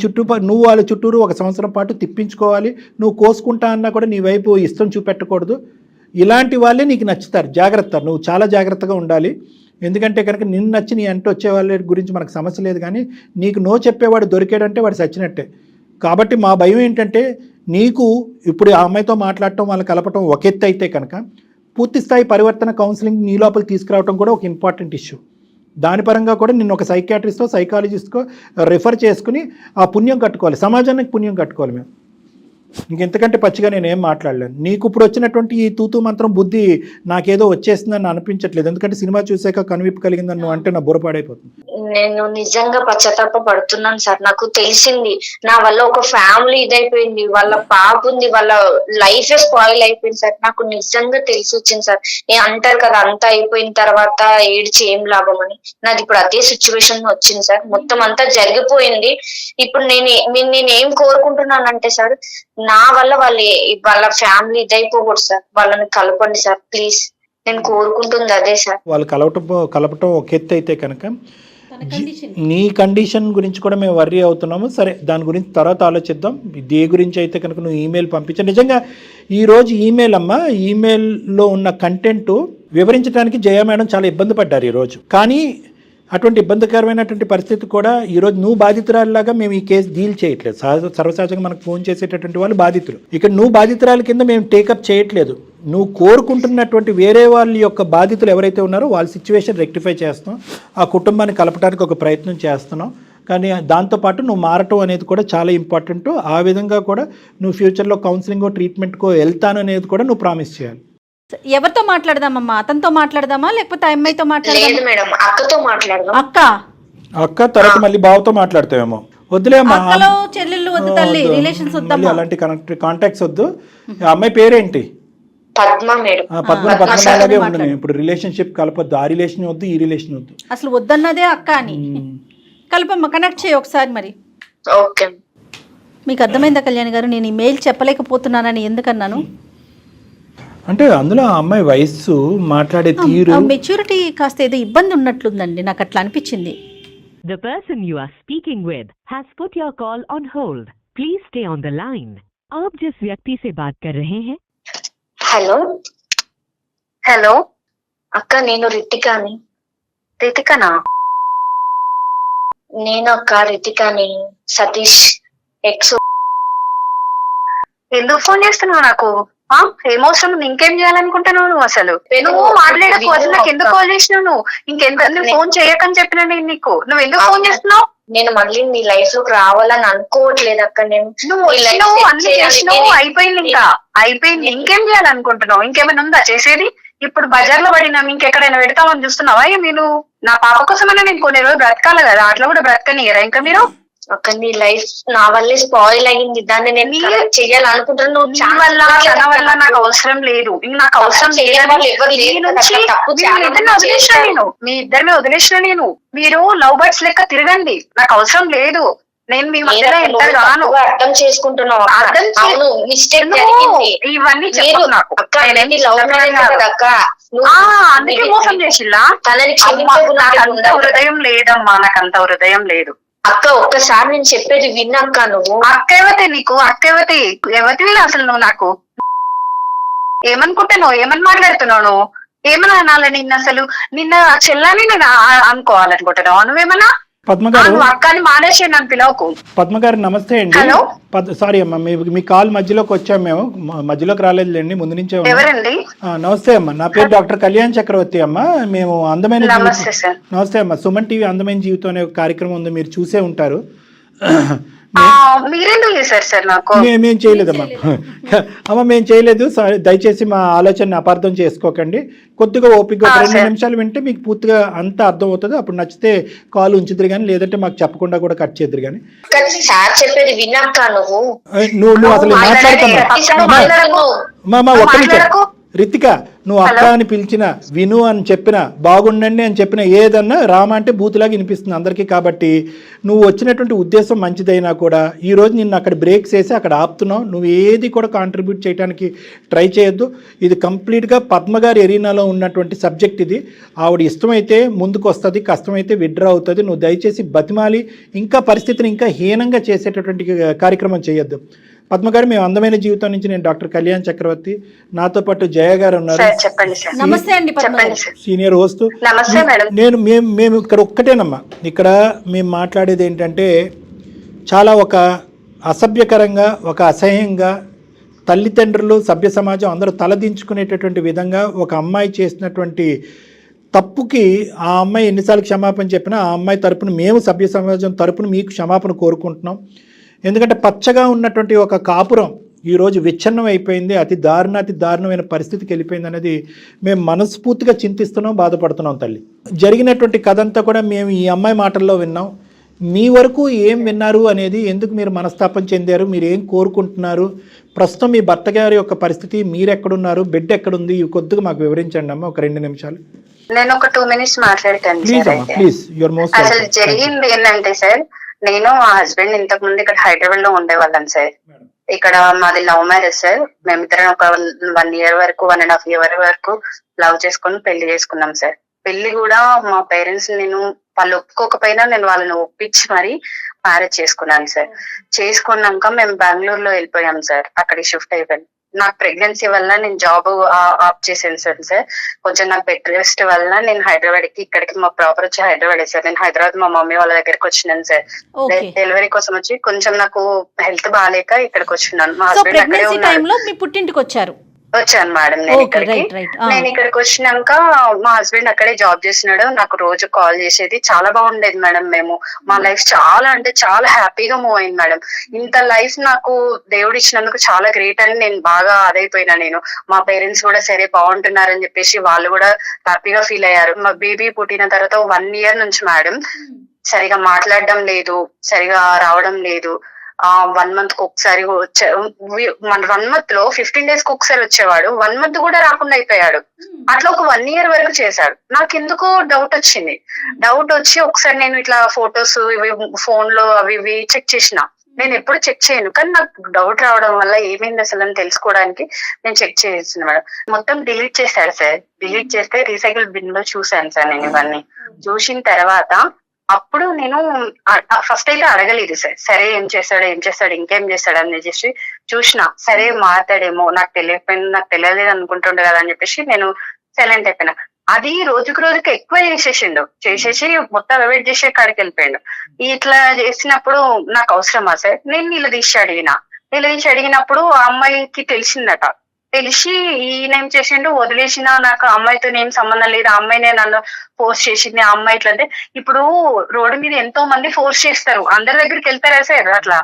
నువ్వు వాళ్ళ చుట్టూరు 1 సంవత్సరం పాటు తిప్పించుకోవాలి. నువ్వు కోసుకుంటా అన్నా కూడా నీ వైపు ఇష్టం చూపెట్టకూడదు. ఇలాంటి వాళ్ళే నీకు నచ్చుతారు. జాగ్రత్త, నువ్వు చాలా జాగ్రత్తగా ఉండాలి. ఎందుకంటే కనుక నిన్ను నచ్చి నీ అంటూ వచ్చే వాళ్ళ గురించి మనకు సమస్య లేదు, కానీ నీకు నో చెప్పేవాడు దొరికాడంటే వాడు చచ్చినట్టే. కాబట్టి మా భయం ఏంటంటే, నీకు ఇప్పుడు ఆ అమ్మాయితో మాట్లాడటం, వాళ్ళని కలపటం ఒక ఎత్తు అయితే కనుక, పూర్తి స్థాయి పరివర్తన కౌన్సిలింగ్ నీ లోపలికి తీసుకురావడం కూడా ఒక ఇంపార్టెంట్ ఇష్యూ. దాని పరంగా కూడా నిన్ను ఒక సైకియాట్రిస్టో, సైకాలజిస్ట్కో రెఫర్ చేసుకుని ఆ పుణ్యం కట్టుకోవాలి, సమాజానికి పుణ్యం కట్టుకోవాలి. మేము ఇంకెంతకంటే పచ్చిగా నేనేం మాట్లాడలేను. నీకు ఇప్పుడు వచ్చినటువంటి ఈ తూతూ మంత్రం బుద్ధి నాకేదో వచ్చేసిందని అనిపించట్లేదు. ఎందుకంటే సినిమా చూసాక కనువిప్పు కలిగిందని నువ్వు అంటే నా బుర్రపాడైపోతుంది. నేను నిజంగా పశ్చాత్తాప పడుతున్నాను సార్. నాకు తెలిసింది నా వల్ల ఒక ఫ్యామిలీ ఇదైపోయింది, వాళ్ళ పాప ఉంది, వాళ్ళ లైఫ్ స్పాయిల్ అయిపోయింది సార్. నాకు నిజంగా తెలిసి వచ్చింది సార్. అంటారు కదా, అంతా అయిపోయిన తర్వాత ఏడ్చి ఏం లాభం అని. నాది ఇప్పుడు అదే సిచ్యువేషన్ వచ్చింది సార్. మొత్తం అంతా జరిగిపోయింది. ఇప్పుడు నేనేం కోరుకుంటున్నానంటే సార్, నా వల్ల వాళ్ళ ఫ్యామిలీ ఇదైపోకూడదు సార్. వాళ్ళని కలపండి సార్ ప్లీజ్. నేను కోరుకుంటుంది అదే సార్. వాళ్ళు కలపటం ఒక ఎత్తు అయితే కనుక, నీ కండిషన్ గురించి కూడా మేము వర్రీ అవుతున్నాము. సరే, దాని గురించి తర్వాత ఆలోచిద్దాం. దే గురించి అయితే కనుక నువ్వు ఈమెయిల్ పంపించా. నిజంగా ఈరోజు ఈమెయిల్ అమ్మా, ఈమెయిల్లో ఉన్న కంటెంట్ వివరించడానికి జయ మేడం చాలా ఇబ్బంది పడ్డారు ఈరోజు. కానీ అటువంటి ఇబ్బందికరమైనటువంటి పరిస్థితి కూడా ఈరోజు నువ్వు బాధితురాలిలాగా మేము ఈ కేసు డీల్ చేయట్లేదు. సర్వసహజంగా మనకు ఫోన్ చేసేటటువంటి వాళ్ళు బాధితులు. ఇక్కడ నువ్వు బాధితురాలి కింద మేము టేకప్ చేయట్లేదు. నువ్వు కోరుకుంటున్నటువంటి వేరే వాళ్ళ యొక్క బాధితులు ఎవరైతే ఉన్నారో వాళ్ళ సిచ్యువేషన్ రెక్టిఫై చేస్తాం, ఆ కుటుంబాన్ని కలపడానికి ఒక ప్రయత్నం చేస్తున్నాం. కానీ దాంతోపాటు నువ్వు మారటం అనేది కూడా చాలా ఇంపార్టెంట్. ఆ విధంగా కూడా నువ్వు ఫ్యూచర్లో కౌన్సిలింగో ట్రీట్మెంట్కో వెళ్తాను అనేది కూడా నువ్వు ప్రామిస్ చేయాలి. ఎవరితో మాట్లాడదామమ్మా? అతనితో మాట్లాడదామా లేకపోతే అమ్మాయితో మాట్లాడదామా? మేడం, అక్కతో మాట్లాడదాం. అక్క తర్వాత మళ్ళీ బావతో మాట్లాడతావేమో. వద్దులే అమ్మా, చెల్లెళ్ళు వద్దు తల్లి, రిలేషన్స్ వద్దు, అలాంటి కాంటాక్ట్స్ వద్దు. అమ్మాయి పేరేంటి? పద్మ మేడం. పద్మలాగే ఉండను. ఇప్పుడు రిలేషన్షిప్ కలపొద్దు. ఆ రిలేషన్ వద్దు, ఈ రిలేషన్ వద్దు. అసలు వద్దన్నదే అక్క అని. కలపమ్మ, కనెక్ట్ చేయి ఒకసారి. మరి ఓకే, మీకు అర్థమైందా కళ్యాణ్ గారు నేను ఈ మెయిల్ చెప్పలేకపోతున్నానని ఎందుకన్నాను అంటే? అందులో ఆ అమ్మాయి వయస్సు, మాట్లాడే తీరు, మెచ్యూరిటీ కాస్త ఏదో ఇబ్బంది ఉన్నట్లుందండి, నాకు అట్లా అనిపించింది. The person you are speaking with has put your call on hold. Please stay on the line. आप जिस व्यक्ति से बात कर रहे हैं. హలో హలో అక్క, నేను రితికాని. రితికనా? నేను అక్క రితికాని, సతీష్ ఎక్స్. ఎందుకు ఫోన్ చేస్తున్నావు నాకు? ఏమవసరం? ఇంకేం చేయాలనుకుంటున్నావు నువ్వు? అసలు నువ్వు మాట్లాడకు. అసలు నాకు ఎందుకు కాల్ చేసినావు నువ్వు? నువ్వు ఫోన్ చేయకని చెప్పినా నేను నీకు. నువ్వు ఎందుకు ఫోన్ చేస్తున్నావు? నేను మళ్ళీ నీ లైఫ్ లోకి రావాలని అనుకోవట్లేదు అక్క. నేను నువ్వు అన్ని చేసినావు, అయిపోయింది. ఇంకా అయిపోయింది. ఇంకేం చేయాలనుకుంటున్నావు? ఇంకేమైనా ఉందా చేసేది? ఇప్పుడు బజార్ లో పడినాం, ఇంకెక్కడైనా పెడతామని చూస్తున్నావా? మీరు నా పాప కోసమైనా నేను కొన్ని రోజులు బ్రతకాలి కదా, అట్లా కూడా బ్రతకనియరా ఇంకా మీరు? అక్క నీ లైఫ్ నా వల్లే స్పాయిల్ అయ్యింది. దాన్ని నేను చెయ్యాలనుకుంటున్నాను. వల్ల నాకు అవసరం లేదు. నాకు అవసరం వదిలేసిన నేను, మీ ఇద్దరిని వదిలేసిన నేను. మీరు లవ్ బర్డ్స్ లెక్క తిరగండి, నాకు అవసరం లేదు. నేను మీ మధ్యలో ఎంటర్ గాను. అర్థం చేసుకుంటున్నావు. ఇవన్నీ చెప్పు నాకు. అందుకే మోసం చేసిల్లా? నాకంత హృదయం లేదమ్మా, నాకంత హృదయం లేదు. అక్క ఒక్కసారి నేను చెప్పేది విన్నక్క. నువ్వు అక్కవతే నీకు అక్కవతి ఎవతి అసలు నువ్వు నాకు ఏమనుకుంటున్నావు? ఏమని మాట్లాడుతున్నావు నువ్వు? ఏమన్నా అనాలి నిన్న? అసలు నిన్న చెల్లని నేను అనుకోవాలనుకుంటున్నావు నువ్వేమన్నా? పద్మగారు అక్కని మానేసి నన్ను పిలవకు. పద్మగారు నమస్తే అండి. హలో, సారీ అమ్మా, మీ కాల్ మధ్యలోకి వచ్చాము. మేము మధ్యలోకి రాలేదులేండి, ముందు నుంచే. ఎవరండి? నమస్తే అమ్మా, నా పేరు డాక్టర్ కళ్యాణ్ చక్రవర్తి అమ్మ. మేము అందమైన నమస్తే అమ్మా, సుమన్ టీవీ అందమైన జీవితం అనే ఒక కార్యక్రమం ఉంది, మీరు చూసే ఉంటారు. మీరెందుకు చేశారు సార్ నాకు? మేము చేయలేదమ్మా. అమ్మ మేము చేయలేదు, దయచేసి మా ఆలోచన అపార్థం చేసుకోకండి. కొద్దిగా ఓపిక 2 నిమిషాలు వింటే మీకు పూర్తిగా అంతా అర్థం అవుతుంది. అప్పుడు నచ్చితే కాల్ ఉంచుదురు కానీ, లేదంటే మాకు చెప్పకుండా కూడా కట్ చేద్దరు కానీ. చెప్పేది విన్నాక నువ్వు అసలు మాట్లాడుతున్నావు. ఒక్క నిమిషం రితిక, నువ్వు అక్క అని పిలిచిన, విను అని చెప్పిన, బాగుండండి అని చెప్పిన, ఏదన్నా రామ అంటే బూతులాగా వినిపిస్తుంది అందరికీ. కాబట్టి నువ్వు వచ్చినటువంటి ఉద్దేశం మంచిదైనా కూడా ఈరోజు నిన్ను అక్కడ బ్రేక్స్ వేసి అక్కడ ఆపుతున్నావు. నువ్వు ఏది కూడా కాంట్రిబ్యూట్ చేయడానికి ట్రై చేయొద్దు. ఇది కంప్లీట్గా పద్మగారి ఎరీనాలో ఉన్నటువంటి సబ్జెక్ట్ ఇది. ఆవిడ ఇష్టమైతే ముందుకు వస్తుంది, కష్టమైతే విడ్రా అవుతుంది. నువ్వు దయచేసి బతిమాలి ఇంకా పరిస్థితిని ఇంకా హీనంగా చేసేటటువంటి కార్యక్రమం చేయొద్దు. పద్మగారు, మేము అందమైన జీవితం నుంచి నేను డాక్టర్ కళ్యాణ్ చక్రవర్తి, నాతో పాటు జయ గారు ఉన్నారు, సీనియర్ హోస్ట్. మేము ఇక్కడ ఒక్కటేనమ్మా, ఇక్కడ మేము మాట్లాడేది ఏంటంటే చాలా ఒక అసభ్యకరంగా, ఒక అసహ్యంగా, తల్లిదండ్రులు, సభ్య సమాజం అందరూ తలదించుకునేటటువంటి విధంగా ఒక అమ్మాయి చేసినటువంటి తప్పుకి ఆ అమ్మాయి ఎన్నిసార్లు క్షమాపణ చెప్పినా ఆ అమ్మాయి తరపున మేము సభ్య సమాజం తరపున మీకు క్షమాపణ కోరుకుంటున్నాం. ఎందుకంటే పచ్చగా ఉన్నటువంటి ఒక కాపురం ఈరోజు విచ్ఛిన్నం అయిపోయింది, అతి దారుణమైన పరిస్థితికి వెళ్ళిపోయింది అనేది మేము మనస్ఫూర్తిగా చింతిస్తున్నాం, బాధపడుతున్నాం. తల్లి, జరిగినటువంటి కథ అంతా కూడా మేము ఈ అమ్మాయి మాటల్లో విన్నాం. మీ వరకు ఏం విన్నారు అనేది, ఎందుకు మీరు మనస్తాపం చెందారు, మీరు ఏం కోరుకుంటున్నారు, ప్రస్తుతం మీ భర్త గారి యొక్క పరిస్థితి, మీరు ఎక్కడున్నారు, బిడ్డ ఎక్కడుంది, ఇవి కొద్దిగా మాకు వివరించండి అమ్మ, ఒక 2 నిమిషాలు. నేను ఒక 2 మినిట్స్ మాట్లాడతాను. అసలు జరిగింది ఏంటంటే సార్, నేను మా హస్బెండ్ ఇంతకు ముందు ఇక్కడ హైదరాబాద్ లో ఉండేవాళ్ళం సార్. ఇక్కడ మాది లవ్ మ్యారేజ్ సార్. మేమిద్దరం ఒక 1 ఇయర్ వరకు, 1.5 ఇయర్ వరకు లవ్ చేసుకుని పెళ్లి చేసుకున్నాం సార్. పెళ్లి కూడా మా పేరెంట్స్, నేను వాళ్ళు ఒప్పుకోకపోయినా నేను వాళ్ళని ఒప్పించి మరి మ్యారేజ్ చేసుకున్నాను సార్. చేసుకున్నాక మేము బెంగళూరులో వెళ్ళిపోయాం సార్. అక్కడికి షిఫ్ట్ అయిపోయాను. నాకు ప్రెగ్నెన్సీ వల్ల నేను జాబ్ ఆఫ్ చేశాను సార్. కొంచెం నాకు బెడ్ రెస్ట్ వల్ల నేను హైదరాబాద్ కి, ఇక్కడికి మా ప్రాపర్ వచ్చి హైదరాబాద్ సార్. నేను హైదరాబాద్ మా మమ్మీ వాళ్ళ దగ్గరికి వచ్చినాను సార్. డెలివరీ కోసం వచ్చి కొంచెం నాకు హెల్త్ బాగాలేక ఇక్కడికి వచ్చినాను. మా హస్బెండ్ అక్కడే ఉన్నారు. మీ పుట్టింటికి వచ్చారు? వచ్చాను మేడం. నేను ఇక్కడికి వచ్చినాక మా హస్బెండ్ అక్కడే జాబ్ చేసినాడు. నాకు రోజు కాల్ చేసేది. చాలా బాగుండేది మేడం. మేము మా లైఫ్ చాలా అంటే చాలా హ్యాపీగా మూవ్ అయింది మేడం. ఇంత లైఫ్ నాకు దేవుడు ఇచ్చినందుకు చాలా గ్రేట్ అని నేను బాగా అదైపోయినా. నేను మా పేరెంట్స్ కూడా సరే బాగుంటున్నారని చెప్పేసి వాళ్ళు కూడా హ్యాపీగా ఫీల్ అయ్యారు. మా బేబీ పుట్టిన తర్వాత 1 ఇయర్ నుంచి మేడం సరిగా మాట్లాడడం లేదు, సరిగా రావడం లేదు. 1 మంత్ కి ఒకసారి మన 1 మంత్ లో 15 డేస్ కి ఒకసారి వచ్చేవాడు. 1 మంత్ కూడా రాకుండా అయిపోయాడు. అట్లా ఒక 1 ఇయర్ వరకు చేశాడు. నాకు ఎందుకో డౌట్ వచ్చింది. డౌట్ వచ్చి ఒకసారి నేను ఇట్లా ఫొటోస్ ఇవి ఫోన్ లో అవి ఇవి చెక్ చేసిన. నేను ఎప్పుడు చెక్ చేయను, కానీ నాకు డౌట్ రావడం వల్ల ఏమైంది అసలు అని తెలుసుకోవడానికి నేను చెక్ చేసిన మేడం. మొత్తం డిలీట్ చేశాడు సార్. డిలీట్ చేస్తే రీసైకిల్ బిన్ లో చూసాను సార్ నేను ఇవన్నీ. చూసిన తర్వాత అప్పుడు నేను ఫస్ట్ అయితే అడగలేదు సార్. సరే ఏం చేస్తాడు ఇంకేం చేస్తాడు అని చెప్పేసి చూసిన. సరే మాట్లాడేమో, నాకు తెలియలేదు అనుకుంటుండే కదా అని చెప్పేసి నేను సైలెంట్ అయిపోయినా. అది రోజుకు రోజుకి ఎక్కువ చేసేసి మొత్తం అవాయిడ్ చేసే కాడికి వెళ్ళిపోయాడు. ఇట్లా చేసినప్పుడు నాకు అవసరమా సార్? నేను నిలదీసి అడిగినప్పుడు ఆ అమ్మాయికి తెలిసిందట. తెలిసి ఈయనేం చేసిండు, వదిలేసిన నాకు అమ్మాయితో ఏం సంబంధం లేదు, ఆ అమ్మాయినే నన్ను ఫోర్స్ చేసింది, ఆ అమ్మాయి ఇట్లా అంటే. ఇప్పుడు రోడ్డు మీద ఎంతో మంది ఫోర్స్ చేస్తారు, అందరి దగ్గరికి వెళ్తారా సార్? అట్లా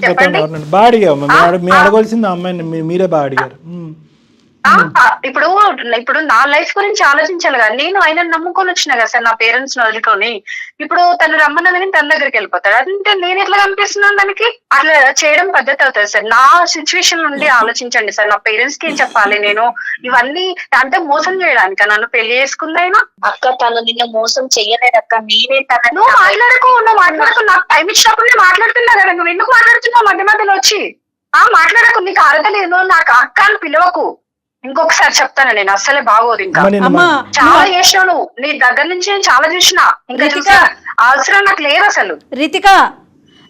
చెప్పండి. బాగా అడిగారు, మీరు అడగవలసింది అమ్మాయిని, మీరే బాగా అడిగారు. ఇప్పుడు నా లైఫ్ గురించి ఆలోచించాలి కదా. నేను ఆయన నమ్ముకొని వచ్చిన కదా సార్, నా పేరెంట్స్ ని వదులుకొని. ఇప్పుడు తను రమ్మన్నదని తన దగ్గరికి వెళ్ళిపోతాడు, అంటే నేను ఎట్లా కనిపిస్తున్నాను దానికి? అట్లా చేయడం పద్ధతి అవుతుంది సార్. నా సిచ్యువేషన్ నుండి ఆలోచించండి సార్. నా పేరెంట్స్ కి ఏం చెప్పాలి నేను? ఇవన్నీ అంటే మోసం చేయడానికి నన్ను పెళ్లి చేసుకుంది ఆయన. అక్క తను నిన్న మోసం చెయ్యలేదక్క, నేనే నువ్వు మాట్లాడకు నాకు టైం ఇచ్చినప్పుడు నేను మాట్లాడుతున్నా కదా, నువ్వు ఎందుకు మాట్లాడుతున్నావు మధ్య మధ్యలో వచ్చి? మాట్లాడకు, నీకు అర్హత లేదు, నాకు అక్క అని పిలవకు. ఇంకొకసారి చెప్తాను, నేను అస్సలే బాగోదు. ఇంకా చాలా చేసినావు, నీ దగ్గర నుంచి నేను చాలా చూసినా, ఇంకా చూసా అవసరం నాకు లేదు అసలు. రితిక,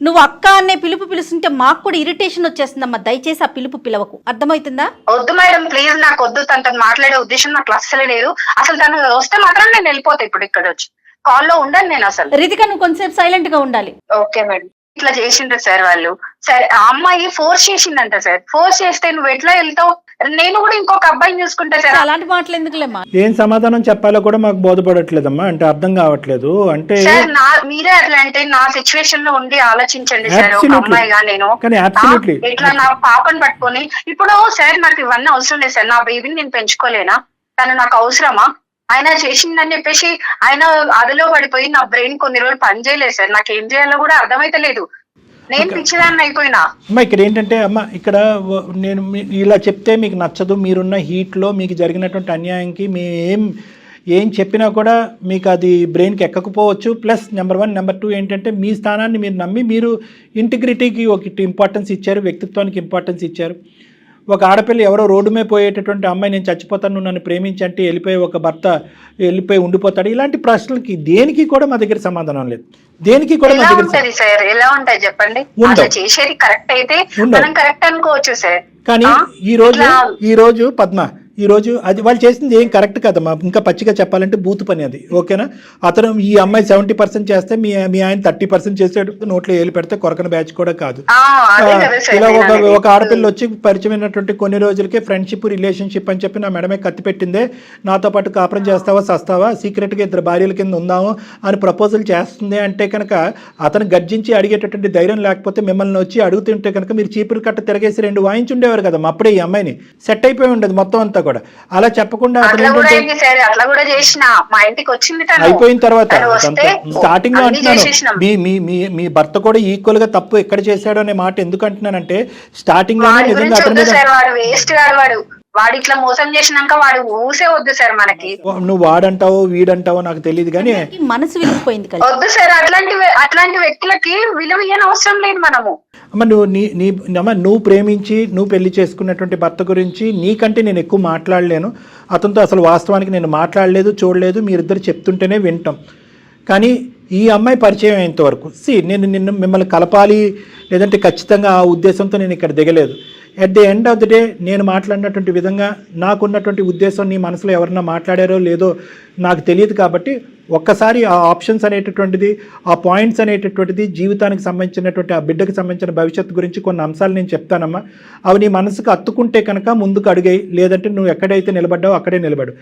నువ్వు అక్క అనే పిలుస్తుంటే మాకు కూడా ఇరిటేషన్ వచ్చేస్తుందమ్మా. దయచేసి ఆ పిలవకు, అర్థమవుతుందా? వద్దు మేడం, ప్లీజ్, నాకు వద్దు. తనతో మాట్లాడే ఉద్దేశం నాకు అస్సలే లేదు. అసలు తను వస్తే మాత్రం నేను వెళ్ళిపోతా. ఇప్పుడు ఇక్కడ వచ్చి కాల్లో ఉండను నేను అసలు. రితిక, నువ్వు కొంచెంసేపు సైలెంట్ గా ఉండాలి. Okay madam. ఇట్లా చేసిండ్రు సార్ వాళ్ళు. సరే, ఆ అమ్మాయి ఫోర్స్ చేసిందంట సార్. ఫోర్స్ చేస్తే నువ్వు ఎట్లా వెళ్తావు? నేను కూడా ఇంకొక అబ్బాయిని చూసుకుంటా సార్. అలాంటి మాటలు ఎందుకులేమ్మా? ఏం సమాధానం చెప్పాలో కూడా మాకు బోధపడట్లేదమ్మా, అంటే అర్థం కావట్లేదు. అంటే సార్ మీరే అట్లా అంటే నా సిచ్యువేషన్ లో ఉండి ఆలోచించండి సార్. ఒక అమ్మాయిగా నేను ఇట్లా నా పాపను పట్టుకొని, ఇప్పుడు సార్ నాకు ఇవన్నీ అవసరం లేదు సార్. నా బేబీని నేను పెంచుకోలేనా? తను నాకు అవసరమా? ఆయన చేసిందని చెప్పేసి ఆయన అదిలో పడిపోయి నా బ్రెయిన్ కొన్ని రోజులు పని చేయలేదు సార్. నాకు ఏం చేయాలో కూడా అర్థమైతలేదు. నేను పిచ్చిదాన్ని అయిపోయినా. అమ్మా ఇక్కడ ఏంటంటే, అమ్మ ఇక్కడ నేను ఇలా చెప్తే మీకు నచ్చదు, మీరున్న హీట్లో మీకు జరిగినటువంటి అన్యాయంకి ఏం చెప్పినా కూడా మీకు అది బ్రెయిన్కి ఎక్కకపోవచ్చు. ప్లస్ నెంబర్ 1, నెంబర్ 2 ఏంటంటే, మీ స్థానాన్ని మీరు నమ్మి మీరు ఇంటిగ్రిటీకి ఒక ఇంపార్టెన్స్ ఇచ్చారు, వ్యక్తిత్వానికి ఇంపార్టెన్స్ ఇచ్చారు. ఒక ఆడపిల్ల ఎవరో రోడ్డు మీద పోయేటటువంటి అమ్మాయి నేను చచ్చిపోతాను నువ్వు నన్ను ప్రేమించంటే వెళ్ళిపోయి ఒక భర్త వెళ్ళిపోయి ఉండిపోతాడు. ఇలాంటి ప్రశ్నలకి దేనికి కూడా మా దగ్గర సమాధానం లేదు. దేనికి కూడా మా దగ్గర సార్ ఎలా ఉంటాయి చెప్పండి? చేసేది కరెక్ట్ అయితే మనం కరెక్ట్ అనుకోవచ్చు సార్. కానీ ఈ రోజు పద్మ, ఈ రోజు అది వాళ్ళు చేసింది ఏం కరెక్ట్ కదమ్మా. ఇంకా పచ్చిగా చెప్పాలంటే బూత్ పని అది, ఓకేనా? అతను ఈ అమ్మాయి 70% చేస్తే మీ ఆయన 30% చేసాడు. నోట్లో ఏలు పెడితే కొరకన బ్యాచ్ కూడా కాదు. ఇలా ఒక ఆడపిల్ల వచ్చి పరిచయమైనటువంటి కొన్ని రోజులకే ఫ్రెండ్షిప్, రిలేషన్షిప్ అని చెప్పి నా మెడమే కత్తి పెట్టిందే, నాతో పాటు కాపురం చేస్తావా సస్తావా, సీక్రెట్గా 2 భార్యల కింద ఉందాము అని ప్రపోజల్ చేస్తుంది అంటే కనుక అతను గర్జించి అడిగేటటువంటి ధైర్యం లేకపోతే మిమ్మల్ని వచ్చి అడుగుతుంటే కనుక మీరు చీపురు కట్ట తిరగేసి 2 వాయించుండేవారు కదమ్మా. అప్పుడే ఈ అమ్మాయిని సెట్ అయిపోయి ఉండదు మొత్తం అంతా కూడా. అలా చెప్పకుండా అయిపోయిన తర్వాత స్టార్టింగ్ లో అంటున్నాను, మీ భర్త కూడా ఈక్వల్ గా తప్పు ఎక్కడ చేశాడు అనే మాట ఎందుకు అంటున్నానంటే, స్టార్టింగ్ లో నిజంగా వాడు ఇట్లా మోసం చేసినాక వాడు ఊసే వద్దు సార్ మనకి. నువ్వు వాడంటావో వీడంటావో నాకు తెలియదు కానీ మనసు విలిగిపోయింది. వద్దు సార్, అట్లాంటి వ్యక్తులకి విలువ అవసరం లేదు మనము. అమ్మ నువ్వు ప్రేమించి నువ్వు పెళ్లి చేసుకున్నటువంటి భర్త గురించి నీకంటే నేను ఎక్కువ మాట్లాడలేను. అతనితో అసలు వాస్తవానికి నేను మాట్లాడలేదు, చూడలేదు, మీరిద్దరు చెప్తుంటేనే వింటాం. కానీ ఈ అమ్మాయి పరిచయం అయ్యేంత వరకు నేను మిమ్మల్ని కలపాలి లేదంటే ఖచ్చితంగా ఆ ఉద్దేశంతో నేను ఇక్కడ దిగలేదు. At the end of the day నేను మాట్లాడినటువంటి విధంగా నాకున్నటువంటి ఉద్దేశం నీ మనసులో ఎవరన్నా మాట్లాడారో లేదో నాకు తెలియదు. కాబట్టి ఒక్కసారి ఆ ఆప్షన్స్ అనేటటువంటిది, ఆ పాయింట్స్ అనేటటువంటిది, జీవితానికి సంబంధించినటువంటి ఆ బిడ్డకు సంబంధించిన భవిష్యత్తు గురించి కొన్ని అంశాలు నేను చెప్తానమ్మా. అవి నీ మనసుకు అత్తుకుంటే కనుక ముందుకు అడిగాయి, లేదంటే నువ్వు ఎక్కడైతే నిలబడ్డావో అక్కడే నిలబడు.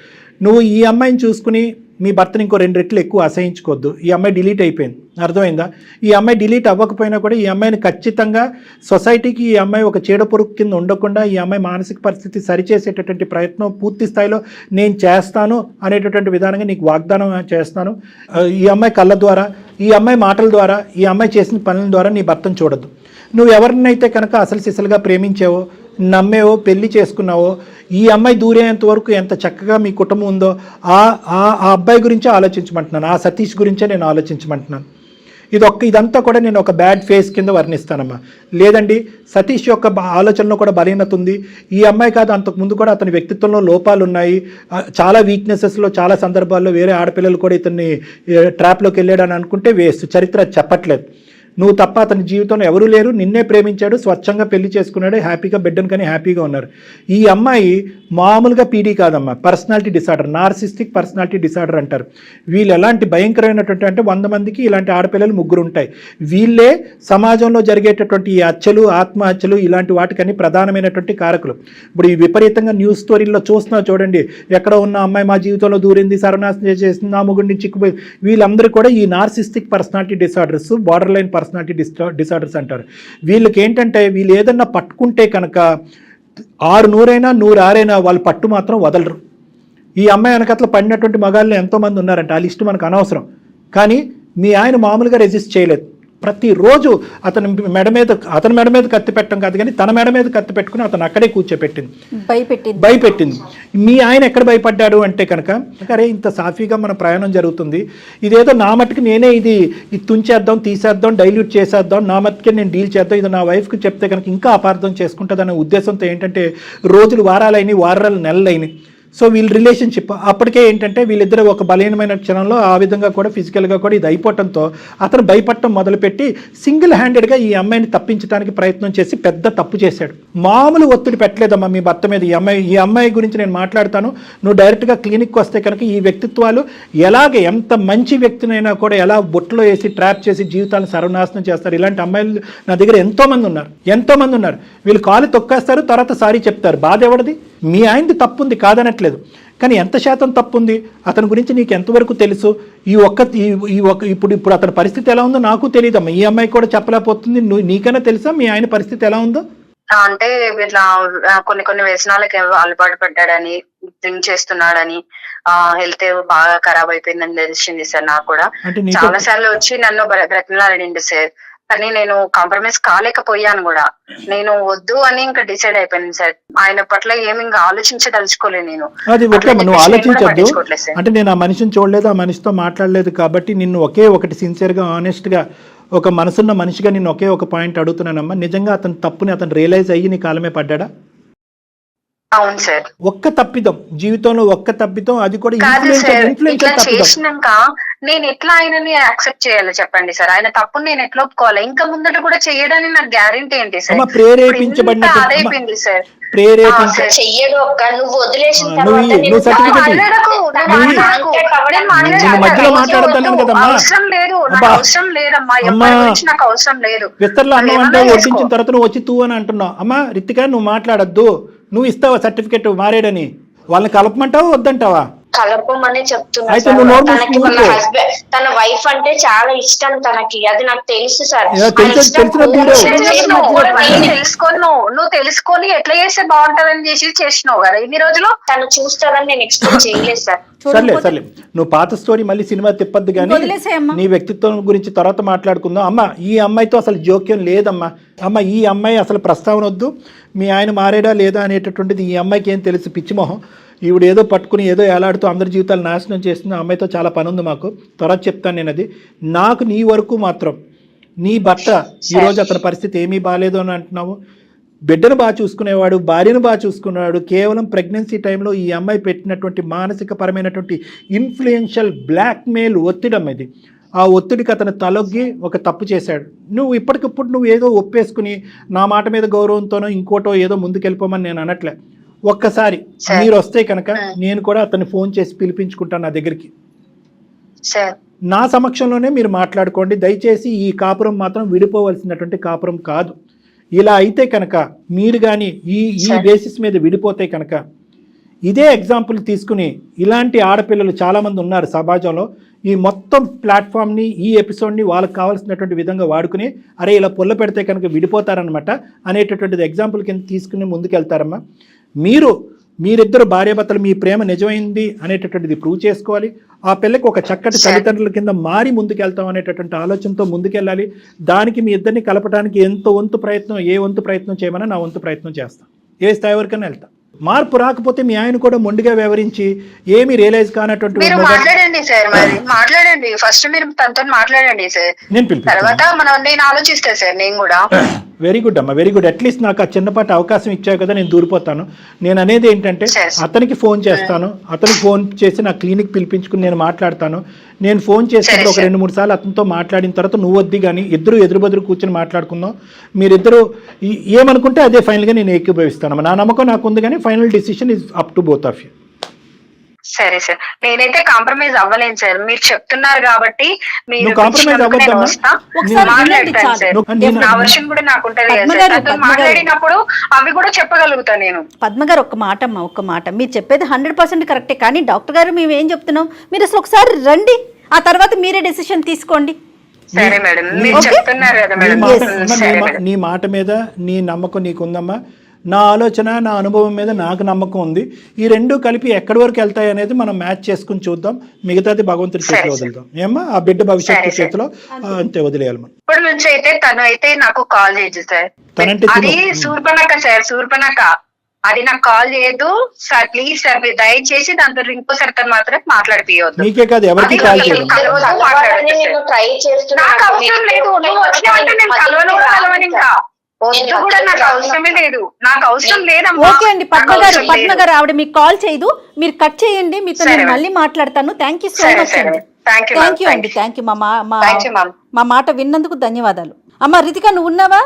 నువ్వు ఈ అమ్మాయిని చూసుకుని మీ భర్తని ఇంకో 2 రెట్లు ఎక్కువ అసహించుకోవద్దు. ఈ అమ్మాయి డిలీట్ అయిపోయింది, అర్థమైందా? ఈ అమ్మాయి డిలీట్ అవ్వకపోయినా కూడా ఈ అమ్మాయిని ఖచ్చితంగా సొసైటీకి ఈ అమ్మాయి ఒక చీడపురుగు కింద ఉండకుండా ఈ అమ్మాయి మానసిక పరిస్థితి సరిచేసేటటువంటి ప్రయత్నం పూర్తి స్థాయిలో నేను చేస్తాను అనేటటువంటి విధానంగా నీకు వాగ్దానం చేస్తాను. ఈ అమ్మాయి కళ్ళ ద్వారా, ఈ అమ్మాయి మాటల ద్వారా, ఈ అమ్మాయి చేసిన పనుల ద్వారా నీ భర్తను చూడద్దు. నువ్వు ఎవరినైతే కనుక అసలు సిసలుగా ప్రేమించావో, నమ్మేవో, పెళ్లి చేసుకున్నావో, ఈ అమ్మాయి దూరేంత వరకు ఎంత చక్కగా మీ కుటుంబం ఉందో ఆ అబ్బాయి గురించే ఆలోచించమంటున్నాను, ఆ సతీష్ గురించే నేను ఆలోచించమంటున్నాను. ఇదంతా కూడా నేను ఒక బ్యాడ్ ఫేస్ కింద వర్ణిస్తానమ్మా. లేదండి, సతీష్ యొక్క ఆలోచనలో కూడా బలహీనత ఉంది. ఈ అమ్మాయి కాదు, అంతకుముందు కూడా అతని వ్యక్తిత్వంలో లోపాలు ఉన్నాయి, చాలా వీక్నెసెస్లో చాలా సందర్భాల్లో వేరే ఆడపిల్లలు కూడా ఇతన్ని ట్రాప్లోకి వెళ్ళాడని అనుకుంటే వేస్ట్. చరిత్ర చెప్పట్లేదు. నువ్వు తప్ప అతని జీవితంలో ఎవరూ లేరు, నిన్నే ప్రేమించాడు, స్వచ్ఛంగా పెళ్లి చేసుకున్నాడు, హ్యాపీగా బిడ్డను కానీ హ్యాపీగా ఉన్నారు. ఈ అమ్మాయి మామూలుగా పీడీ కాదమ్మా, personality disorder, narcissistic personality disorder అంటారు. వీళ్ళు ఎలాంటి భయంకరమైనటువంటి అంటే 100 మందికి ఇలాంటి ఆడపిల్లలు 3 ఉంటాయి. వీళ్ళే సమాజంలో జరిగేటటువంటి ఈ హత్యలు, ఆత్మహత్యలు ఇలాంటి వాటికని ప్రధానమైనటువంటి కారకులు. ఇప్పుడు ఈ విపరీతంగా న్యూస్ స్టోరీల్లో చూస్తున్నా చూడండి, ఎక్కడ ఉన్న అమ్మాయి మా జీవితంలో దూరింది, సర్వనాశనం చేసింది, నా మొగుడిని చిక్కుపోయి, వీళ్ళందరూ కూడా ఈ narcissistic personality disorders, border line personality disorders అంటారు. వీళ్ళకి ఏంటంటే వీళ్ళు ఏదన్నా పట్టుకుంటే కనుక 600 106 వాళ్ళు పట్టు మాత్రం వదలరు. ఈ అమ్మాయి వెనకట్ల పడినటువంటి మగాళ్ళు ఎంతోమంది ఉన్నారంట, ఆ లిస్టు మనకు అనవసరం. కానీ మీ ఆయన మామూలుగా రెసిస్ట్ చేయలేదు. ప్రతిరోజు అతని మెడ మీద కత్తి పెట్టడం కాదు కానీ తన మెడ మీద కత్తి పెట్టుకుని అతను అక్కడే కూర్చోపెట్టింది, భయపెట్టింది. మీ ఆయన ఎక్కడ భయపడ్డాడు అంటే కనుక, అరే ఇంత సాఫీగా మన ప్రయాణం జరుగుతుంది, ఇదేదో నా మట్టుకు నేనే ఇది తుంచేద్దాం, తీసేద్దాం, డైల్యూట్ చేసేద్దాం, నా మట్టుకే నేను డీల్ చేద్దాం, ఇది నా వైఫ్కి చెప్తే కనుక ఇంకా అపార్థం చేసుకుంటుందనే ఉద్దేశంతో ఏంటంటే రోజులు వారాలైనవి, వారాలు నెలలైనవి. సో వీళ్ళ రిలేషన్షిప్ అప్పటికే ఏంటంటే వీళ్ళిద్దరు ఒక బలహీనమైన క్షణంలో ఆ విధంగా కూడా ఫిజికల్గా కూడా ఇది అయిపోవడంతో అతను భయపడటం మొదలుపెట్టి సింగిల్ హ్యాండెడ్గా ఈ అమ్మాయిని తప్పించడానికి ప్రయత్నం చేసి పెద్ద తప్పు చేశాడు. మామూలు ఒత్తిడి పెట్టలేదమ్మా మీ భర్త మీద. ఈ అమ్మాయి గురించి నేను మాట్లాడతాను, నువ్వు డైరెక్ట్గా క్లినిక్కి వస్తే కనుక ఈ వ్యక్తిత్వాలు ఎంత మంచి వ్యక్తినైనా కూడా ఎలా బొట్టులో వేసి ట్రాప్ చేసి జీవితాలను సర్వనాశనం చేస్తారు. ఇలాంటి అమ్మాయిలు నా దగ్గర ఎంతోమంది ఉన్నారు. వీళ్ళు కాలు తొక్కేస్తారు, తర్వాత సారీ చెప్తారు. బాధ ఎవరిది? మీ ఆయనది తప్పు ఉంది కాదనట్లేదు, కానీ ఎంత శాతం తప్పు ఉంది, అతని గురించి నీకు ఎంతవరకు తెలుసు? ఇప్పుడు అతని పరిస్థితి ఎలా ఉందో నాకు తెలియదమ్మా. ఈ అమ్మాయి కూడా చెప్పలేకపోతుంది. నీకైనా తెలుసా మీ ఆయన పరిస్థితి ఎలా ఉందో? అంటే ఇట్లా కొన్ని వ్యసనాలకి అలవాటు పడ్డాడని, డ్రింక్ చేస్తున్నాడని, హెల్త్ బాగా ఖరాబ్ అయిపోయిందని తెలిసింది సార్. నాకు కూడా చాలా సార్లు వచ్చి నన్ను బ్రతిమలాడిండు సార్, కానీ నేను కాంప్రమైజ్ కాలేకపోయాను కూడా. నేను వద్దు అని ఇంకా డిసైడ్ అయిపోయాను సార్. ఆయన పట్ల ఏమి ఇంకా ఆలోచించదలుచుకోలేదు నేను. అది ఓకే, నువ్వు ఆలోచించద్దు అంటే నేను ఆ మనిషిని చూడలేదు, ఆ మనిషితో మాట్లాడలేదు కాబట్టి నిన్ను ఒకే ఒకటి సిన్సియర్గా ఆనెస్ట్గా ఒక మనసున్న మనిషిగా నిన్ను ఒకే ఒక పాయింట్ అడుగుతున్నానమ్మా. నిజంగా అతని తప్పుని అతను రియలైజ్ అయ్యి నీ కాలమే పడ్డాడా? అవును సార్. ఒక్క తప్పిదం జీవితంలో, అది కూడా చేసినాక నేను ఎట్లా ఆయనని యాక్సెప్ట్ చేయాలి చెప్పండి సార్? ఆయన తప్పుని నేను ఎట్లా ఒప్పుకోవాలి? ఇంకా ముందట కూడా చేయడానికి నాకు గ్యారెంటీ ఏంటి సార్? ప్రేరేపించబడినది సార్, చెయ్యడు. నువ్వు వదిలేసిన అవసరం లేదు, నాకు అవసరం లేదమ్మా, ఎవరి గురించి నాకు అవసరం లేదు. విస్తరలో అన్నం అంటే వడ్డించిన తర్వాత నువ్వు వచ్చి తూ అని అంటున్నావు. అమ్మా రితిక, నువ్వు మాట్లాడద్దు. నువ్వు ఇస్తావా సర్టిఫికెట్ మారేడని? వాళ్ళని కలపమంటావా వద్దంటావా? కలపమనే చెప్తున్నా. తన వైఫ్ అంటే చాలా ఇష్టం తనకి, అది నాకు తెలుసు సార్. నువ్వు తెలుసుకొని ఎట్లా చేస్తే బాగుంటదని చేసినావు కదా ఇన్ని రోజులు. తను చూస్తారని నేను ఎక్స్పెక్ట్ చేయలేదు సార్. సర్లే నువ్వు పాత స్టోరీ మళ్ళీ సినిమా తిప్పద్దు కానీ నీ వ్యక్తిత్వం గురించి తర్వాత మాట్లాడుకుందాం. అమ్మ ఈ అమ్మాయితో అసలు జోక్యం లేదమ్మా. ఈ అమ్మాయి అసలు ప్రస్తావన వద్దు. మీ ఆయన మారేడా లేదా అనేటటువంటిది ఈ అమ్మాయికి ఏం తెలుసు? పిచ్చిమోహం. ఈవిడ ఏదో పట్టుకుని ఏదో ఏలాడుతూ అందరి జీవితాలు నాశనం చేస్తుంది. అమ్మాయితో చాలా పని ఉంది మాకు, తర్వాత చెప్తాను నేను అది. నాకు నీ వరకు మాత్రం నీ భర్త ఈరోజు అతని పరిస్థితి ఏమీ బాగాలేదు అని అంటున్నావు. బిడ్డను బాగా చూసుకునేవాడు, భార్యను బాగా చూసుకునేవాడు. కేవలం ప్రెగ్నెన్సీ టైంలో ఈ అమ్మాయి పెట్టినటువంటి మానసిక పరమైనటువంటి ఇన్ఫ్లుయెన్షియల్ బ్లాక్మెయిల్ ఒత్తిడి ఇది. ఆ ఒత్తిడికి అతను తలొగ్గి ఒక తప్పు చేశాడు. నువ్వు ఇప్పటికిప్పుడు నువ్వు ఏదో ఒప్పేసుకుని నా మాట మీద గౌరవంతోనో ఇంకోటో ఏదో ముందుకెళ్ళిపోమని నేను అనట్లే. ఒక్కసారి మీరు వస్తే కనుక నేను కూడా అతన్ని ఫోన్ చేసి పిలిపించుకుంటాను నా దగ్గరికి. నా సమక్షంలోనే మీరు మాట్లాడుకోండి. దయచేసి ఈ కాపురం మాత్రం విడిపోవలసినటువంటి కాపురం కాదు. ఇలా అయితే కనుక మీరు కానీ ఈ బేసిస్ మీద విడిపోతే కనుక ఇదే ఎగ్జాంపుల్ తీసుకుని ఇలాంటి ఆడపిల్లలు చాలామంది ఉన్నారు సమాజంలో. ఈ మొత్తం ప్లాట్ఫామ్ని, ఈ ఎపిసోడ్ని వాళ్ళకి కావాల్సినటువంటి విధంగా వాడుకుని అరే ఇలా పొల్ల పెడితే కనుక విడిపోతారనమాట అనేటటువంటిది ఎగ్జాంపుల్ కింద తీసుకుని ముందుకెళ్తారమ్మా. మీరిద్దరు భార్యాభర్తలు మీ ప్రేమ నిజమైంది అనేటటువంటిది ప్రూవ్ చేసుకోవాలి. ఆ పిల్లకి ఒక చక్కటి తల్లిదండ్రుల కింద మారి ముందుకెళ్తాం అనేటటువంటి ఆలోచనతో ముందుకెళ్ళాలి. దానికి మీ ఇద్దరిని కలపడానికి ఏ వంతు ప్రయత్నం చేయమని నా వంతు ప్రయత్నం చేస్తాను. ఏ స్థాయి వరకైనా వెళ్తాం. మార్పు రాకపోతే మీ ఆయన కూడా మొండిగా వ్యవహరించి ఏమీ రియలైజ్ కానటువంటి మాట్లాడండి. ఫస్ట్ మీరు తనతో మాట్లాడండి సార్, తర్వాత నేను ఆలోచిస్తా సార్. నేను కూడా వెరీ గుడ్ అమ్మా, వెరీ గుడ్. అట్లీస్ట్ నాకు ఆ చిన్నపాటి అవకాశం ఇచ్చావు కదా, నేను దూరిపోతాను. నేను అనేది ఏంటంటే అతనికి ఫోన్ చేస్తాను, అతనికి ఫోన్ చేసి నా క్లినిక్ పిలిపించుకుని నేను మాట్లాడతాను. నేను ఫోన్ చేసినప్పుడు ఒక 2-3 సార్లు అతనితో మాట్లాడిన తర్వాత నువ్వు వద్ది కానీ ఇద్దరు ఎదురు కూర్చొని మాట్లాడుకుందాం. మీరిద్దరు ఏమనుకుంటే అదే ఫైనల్గా నేను ఏకీభవిస్తాను. నా నమ్మకం నాకు ఉంది కానీ final decision is up to both of you. సరే సార్, నేనైతే కాంప్రమైజ్ అవ్వలేను సార్, మీరు చెప్తున్నారు కాబట్టి మీరు నువ్వు కాంప్రమైజ్ అవ్వద్దమ్మా. ఒకసారి వినండి చాలు. నా వర్షన్ కూడా నాకు ఉంటది కదా సార్, నాతో మాట్లాడినప్పుడు అవి కూడా చెప్పగలుగుతా నేను. పద్మ గారు ఒక్క మాట అమ్మా, ఒక్క మాట. మీరు చెప్పేది 100% కరెక్టే, కానీ డాక్టర్ గారు మేము ఏం చెప్తున్నాం, మీరు అసలు ఒకసారి రండి, ఆ తర్వాత మీరే డెసిషన్ తీసుకోండి. సరే మేడం, మీరు చెప్తున్నారు కదా మేడం. నీ మాట మీద నీ నమ్మకం నీకుందమ్మా. నా ఆలోచన, నా అనుభవం మీద నాకు నమ్మకం ఉంది. ఈ రెండు కలిపి ఎక్కడి వరకు వెళ్తాయి అనేది మనం మ్యాచ్ చేసుకుని చూద్దాం. మిగతాది భగవంతుడి చేతిలో వదులుదాం. ఏమ్మా, ఆ బిడ్డ భవిష్యత్తు చేతిలో అంతే వదిలేయాలి మనం. ఇప్పటి నుంచి అయితే తను అయితే నాకు కాల్ చేయదు సార్. అది శూర్పణఖ సార్, శూర్పణఖ. అది నాకు కాల్ చేయదు సార్, ప్లీజ్ సార్, మీరు దయచేసి దాంతో ఇంకోసారి తను మాత్రం మాట్లాడిపోవద్దు. మీకే కాదు ఎవరికి కాల్ చేయదు. నాకు అవసరం లేదు, నువ్వు వచ్చినావంటే నేను కలవను కూడా కలవను, ఇంకా కూడా నాకు అవసరమే లేదు, నాకు అవసరం లేదమ్మా. ఓకే అండి పద్మ గారు ఆవిడ మీకు కాల్ చేయదు, మీరు కట్ చేయండి, మీతో నేను మళ్ళీ మాట్లాడతాను. థ్యాంక్ యూ సో మచ్ అండి. థ్యాంక్ యూ అండి, థ్యాంక్ యూ. మా మాట విన్నందుకు ధన్యవాదాలు. అమ్మ రితిక, నువ్వు ఉన్నావా?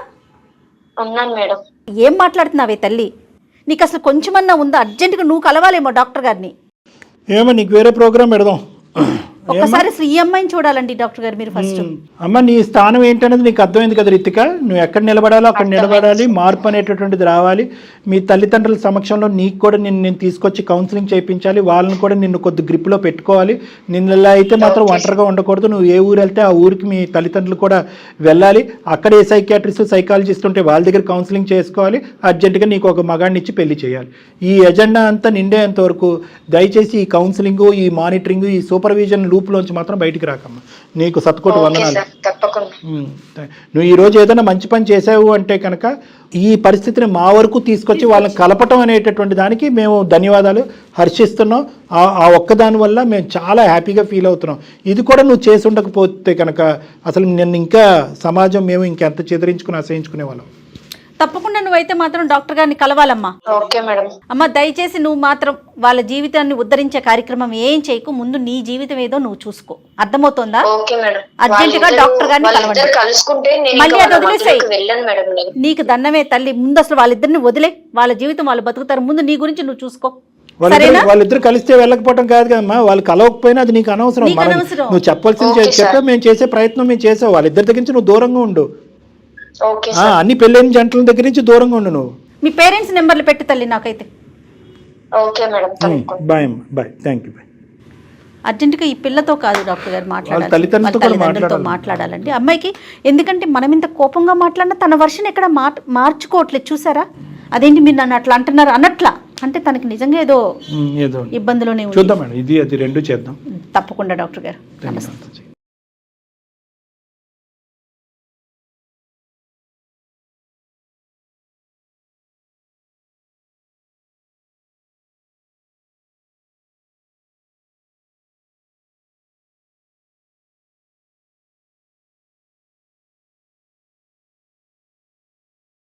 ఉన్నాను మేడం. ఏం మాట్లాడుతున్నావే తల్లి, నీకు అసలు కొంచెమన్నా ఉందా? అర్జెంటుగా నువ్వు కలవాలేమో డాక్టర్ గారిని. ఏమో నీకు వేరే ప్రోగ్రామ్ పెడదాం. ఒక్కసారి అసలు ఈ అమ్మాయిని చూడాలండి డాక్టర్ గారు మీరు ఫస్ట్. అమ్మ నీ స్థానం ఏంటనేది నీకు అర్థమైంది కదా రితిక. నువ్వు ఎక్కడ నిలబడాలో అక్కడ నిలబడాలి. మార్పు అనేటటువంటిది రావాలి. మీ తల్లిదండ్రుల సమక్షంలో నీకు కూడా నేను తీసుకొచ్చి కౌన్సిలింగ్ చేయించాలి. వాళ్ళని కూడా నిన్ను కొద్ది గ్రిప్లో పెట్టుకోవాలి. నిన్నలా అయితే మాత్రం ఒంటరిగా ఉండకూడదు. నువ్వు ఏ ఊరు వెళ్తే ఆ ఊరికి మీ తల్లిదండ్రులు కూడా వెళ్ళాలి. అక్కడ ఏ సైకియాట్రిస్ట్ సైకాలజిస్ట్ ఉంటే వాళ్ళ దగ్గర కౌన్సిలింగ్ చేసుకోవాలి. అర్జెంటుగా నీకు ఒక మగాడిని ఇచ్చి పెళ్లి చేయాలి. ఈ ఎజెండా అంతా నిండేంత వరకు దయచేసి ఈ కౌన్సిలింగ్, ఈ మానిటరింగ్, ఈ సూపర్విజన్ లూప్లోంచి మాత్రం బయటికి రాకమ్మా. నీకు సత్కోటి వందనాలు. నువ్వు ఈరోజు ఏదైనా మంచి పని చేసావు అంటే కనుక ఈ పరిస్థితిని మా వరకు తీసుకొచ్చి వాళ్ళని కలపటం అనేటటువంటి దానికి మేము ధన్యవాదాలు, హర్షిస్తున్నాం. ఆ ఒక్కదాని వల్ల మేము చాలా హ్యాపీగా ఫీల్ అవుతున్నాం. ఇది కూడా నువ్వు చేసి ఉండకపోతే కనుక అసలు నిన్ను ఇంకా సమాజం మేము ఇంకెంత చెదిరించుకుని అసహించుకునే వాళ్ళం. తప్పకుండా నువ్వైతే మాత్రం డాక్టర్ గారిని కలవాలమ్మా. Okay madam. అమ్మ దయచేసి నువ్వు మాత్రం వాళ్ళ జీవితాన్ని ఉద్ధరించే కార్యక్రమం ఏం చేయకు, ముందు నీ జీవితం ఏదో నువ్వు చూసుకో. అర్థమవుతోందా? అర్జెంటుగా డాక్టర్ గారిని కలవండి. మళ్ళీ అది వదిలేసాయి, నీకు దండమే తల్లి. ముందు అసలు వాళ్ళిద్దరిని వదిలే, వాళ్ళ జీవితం వాళ్ళు బతుకుతారు. ముందు నీ గురించి నువ్వు చూసుకో. వాళ్ళిద్దరు కలిస్తే వెళ్ళకపోవడం కాదు కదమ్మా, వాళ్ళు కలవకపోయినా అది నీకు అనవసరం. నువ్వు చెప్పాల్సింది చెప్పా, మేము చేసే ప్రయత్నం మేము చేసావు. వాళ్ళిద్దరి దగ్గర నుంచి నువ్వు దూరంగా ఉండు. అన్ని పెళ్ళైన జంటల దగ్గర నుంచి దూరంగా ఉండు. నువ్వు మీ పేరెంట్స్ నెంబర్లు పెట్టి తల్లి నాకైతే. బాయ్ అమ్మా, బాయ్, థ్యాంక్ యూ. అర్జెంటుగా ఈ పిల్లతో కాదు డాక్టర్ గారు మాట్లాడాలి, తల్లిదండ్రులతో మాట్లాడాలండి అమ్మాయికి. ఎందుకంటే మనం ఇంత కోపంగా మాట్లాడినా తన వర్షన్ ఎక్కడ మార్చుకోవట్లేదు. చూసారా, అదేంటి మీరు నన్ను అట్లా అంటున్నారు అన్నట్లా, అంటే తనకి నిజంగా ఏదో ఇబ్బందులోనే ఉంది. చూద్దాం మేడం, ఇది అది రెండు చేద్దాం తప్పకుండా డాక్టర్ గారు. నమస్తే.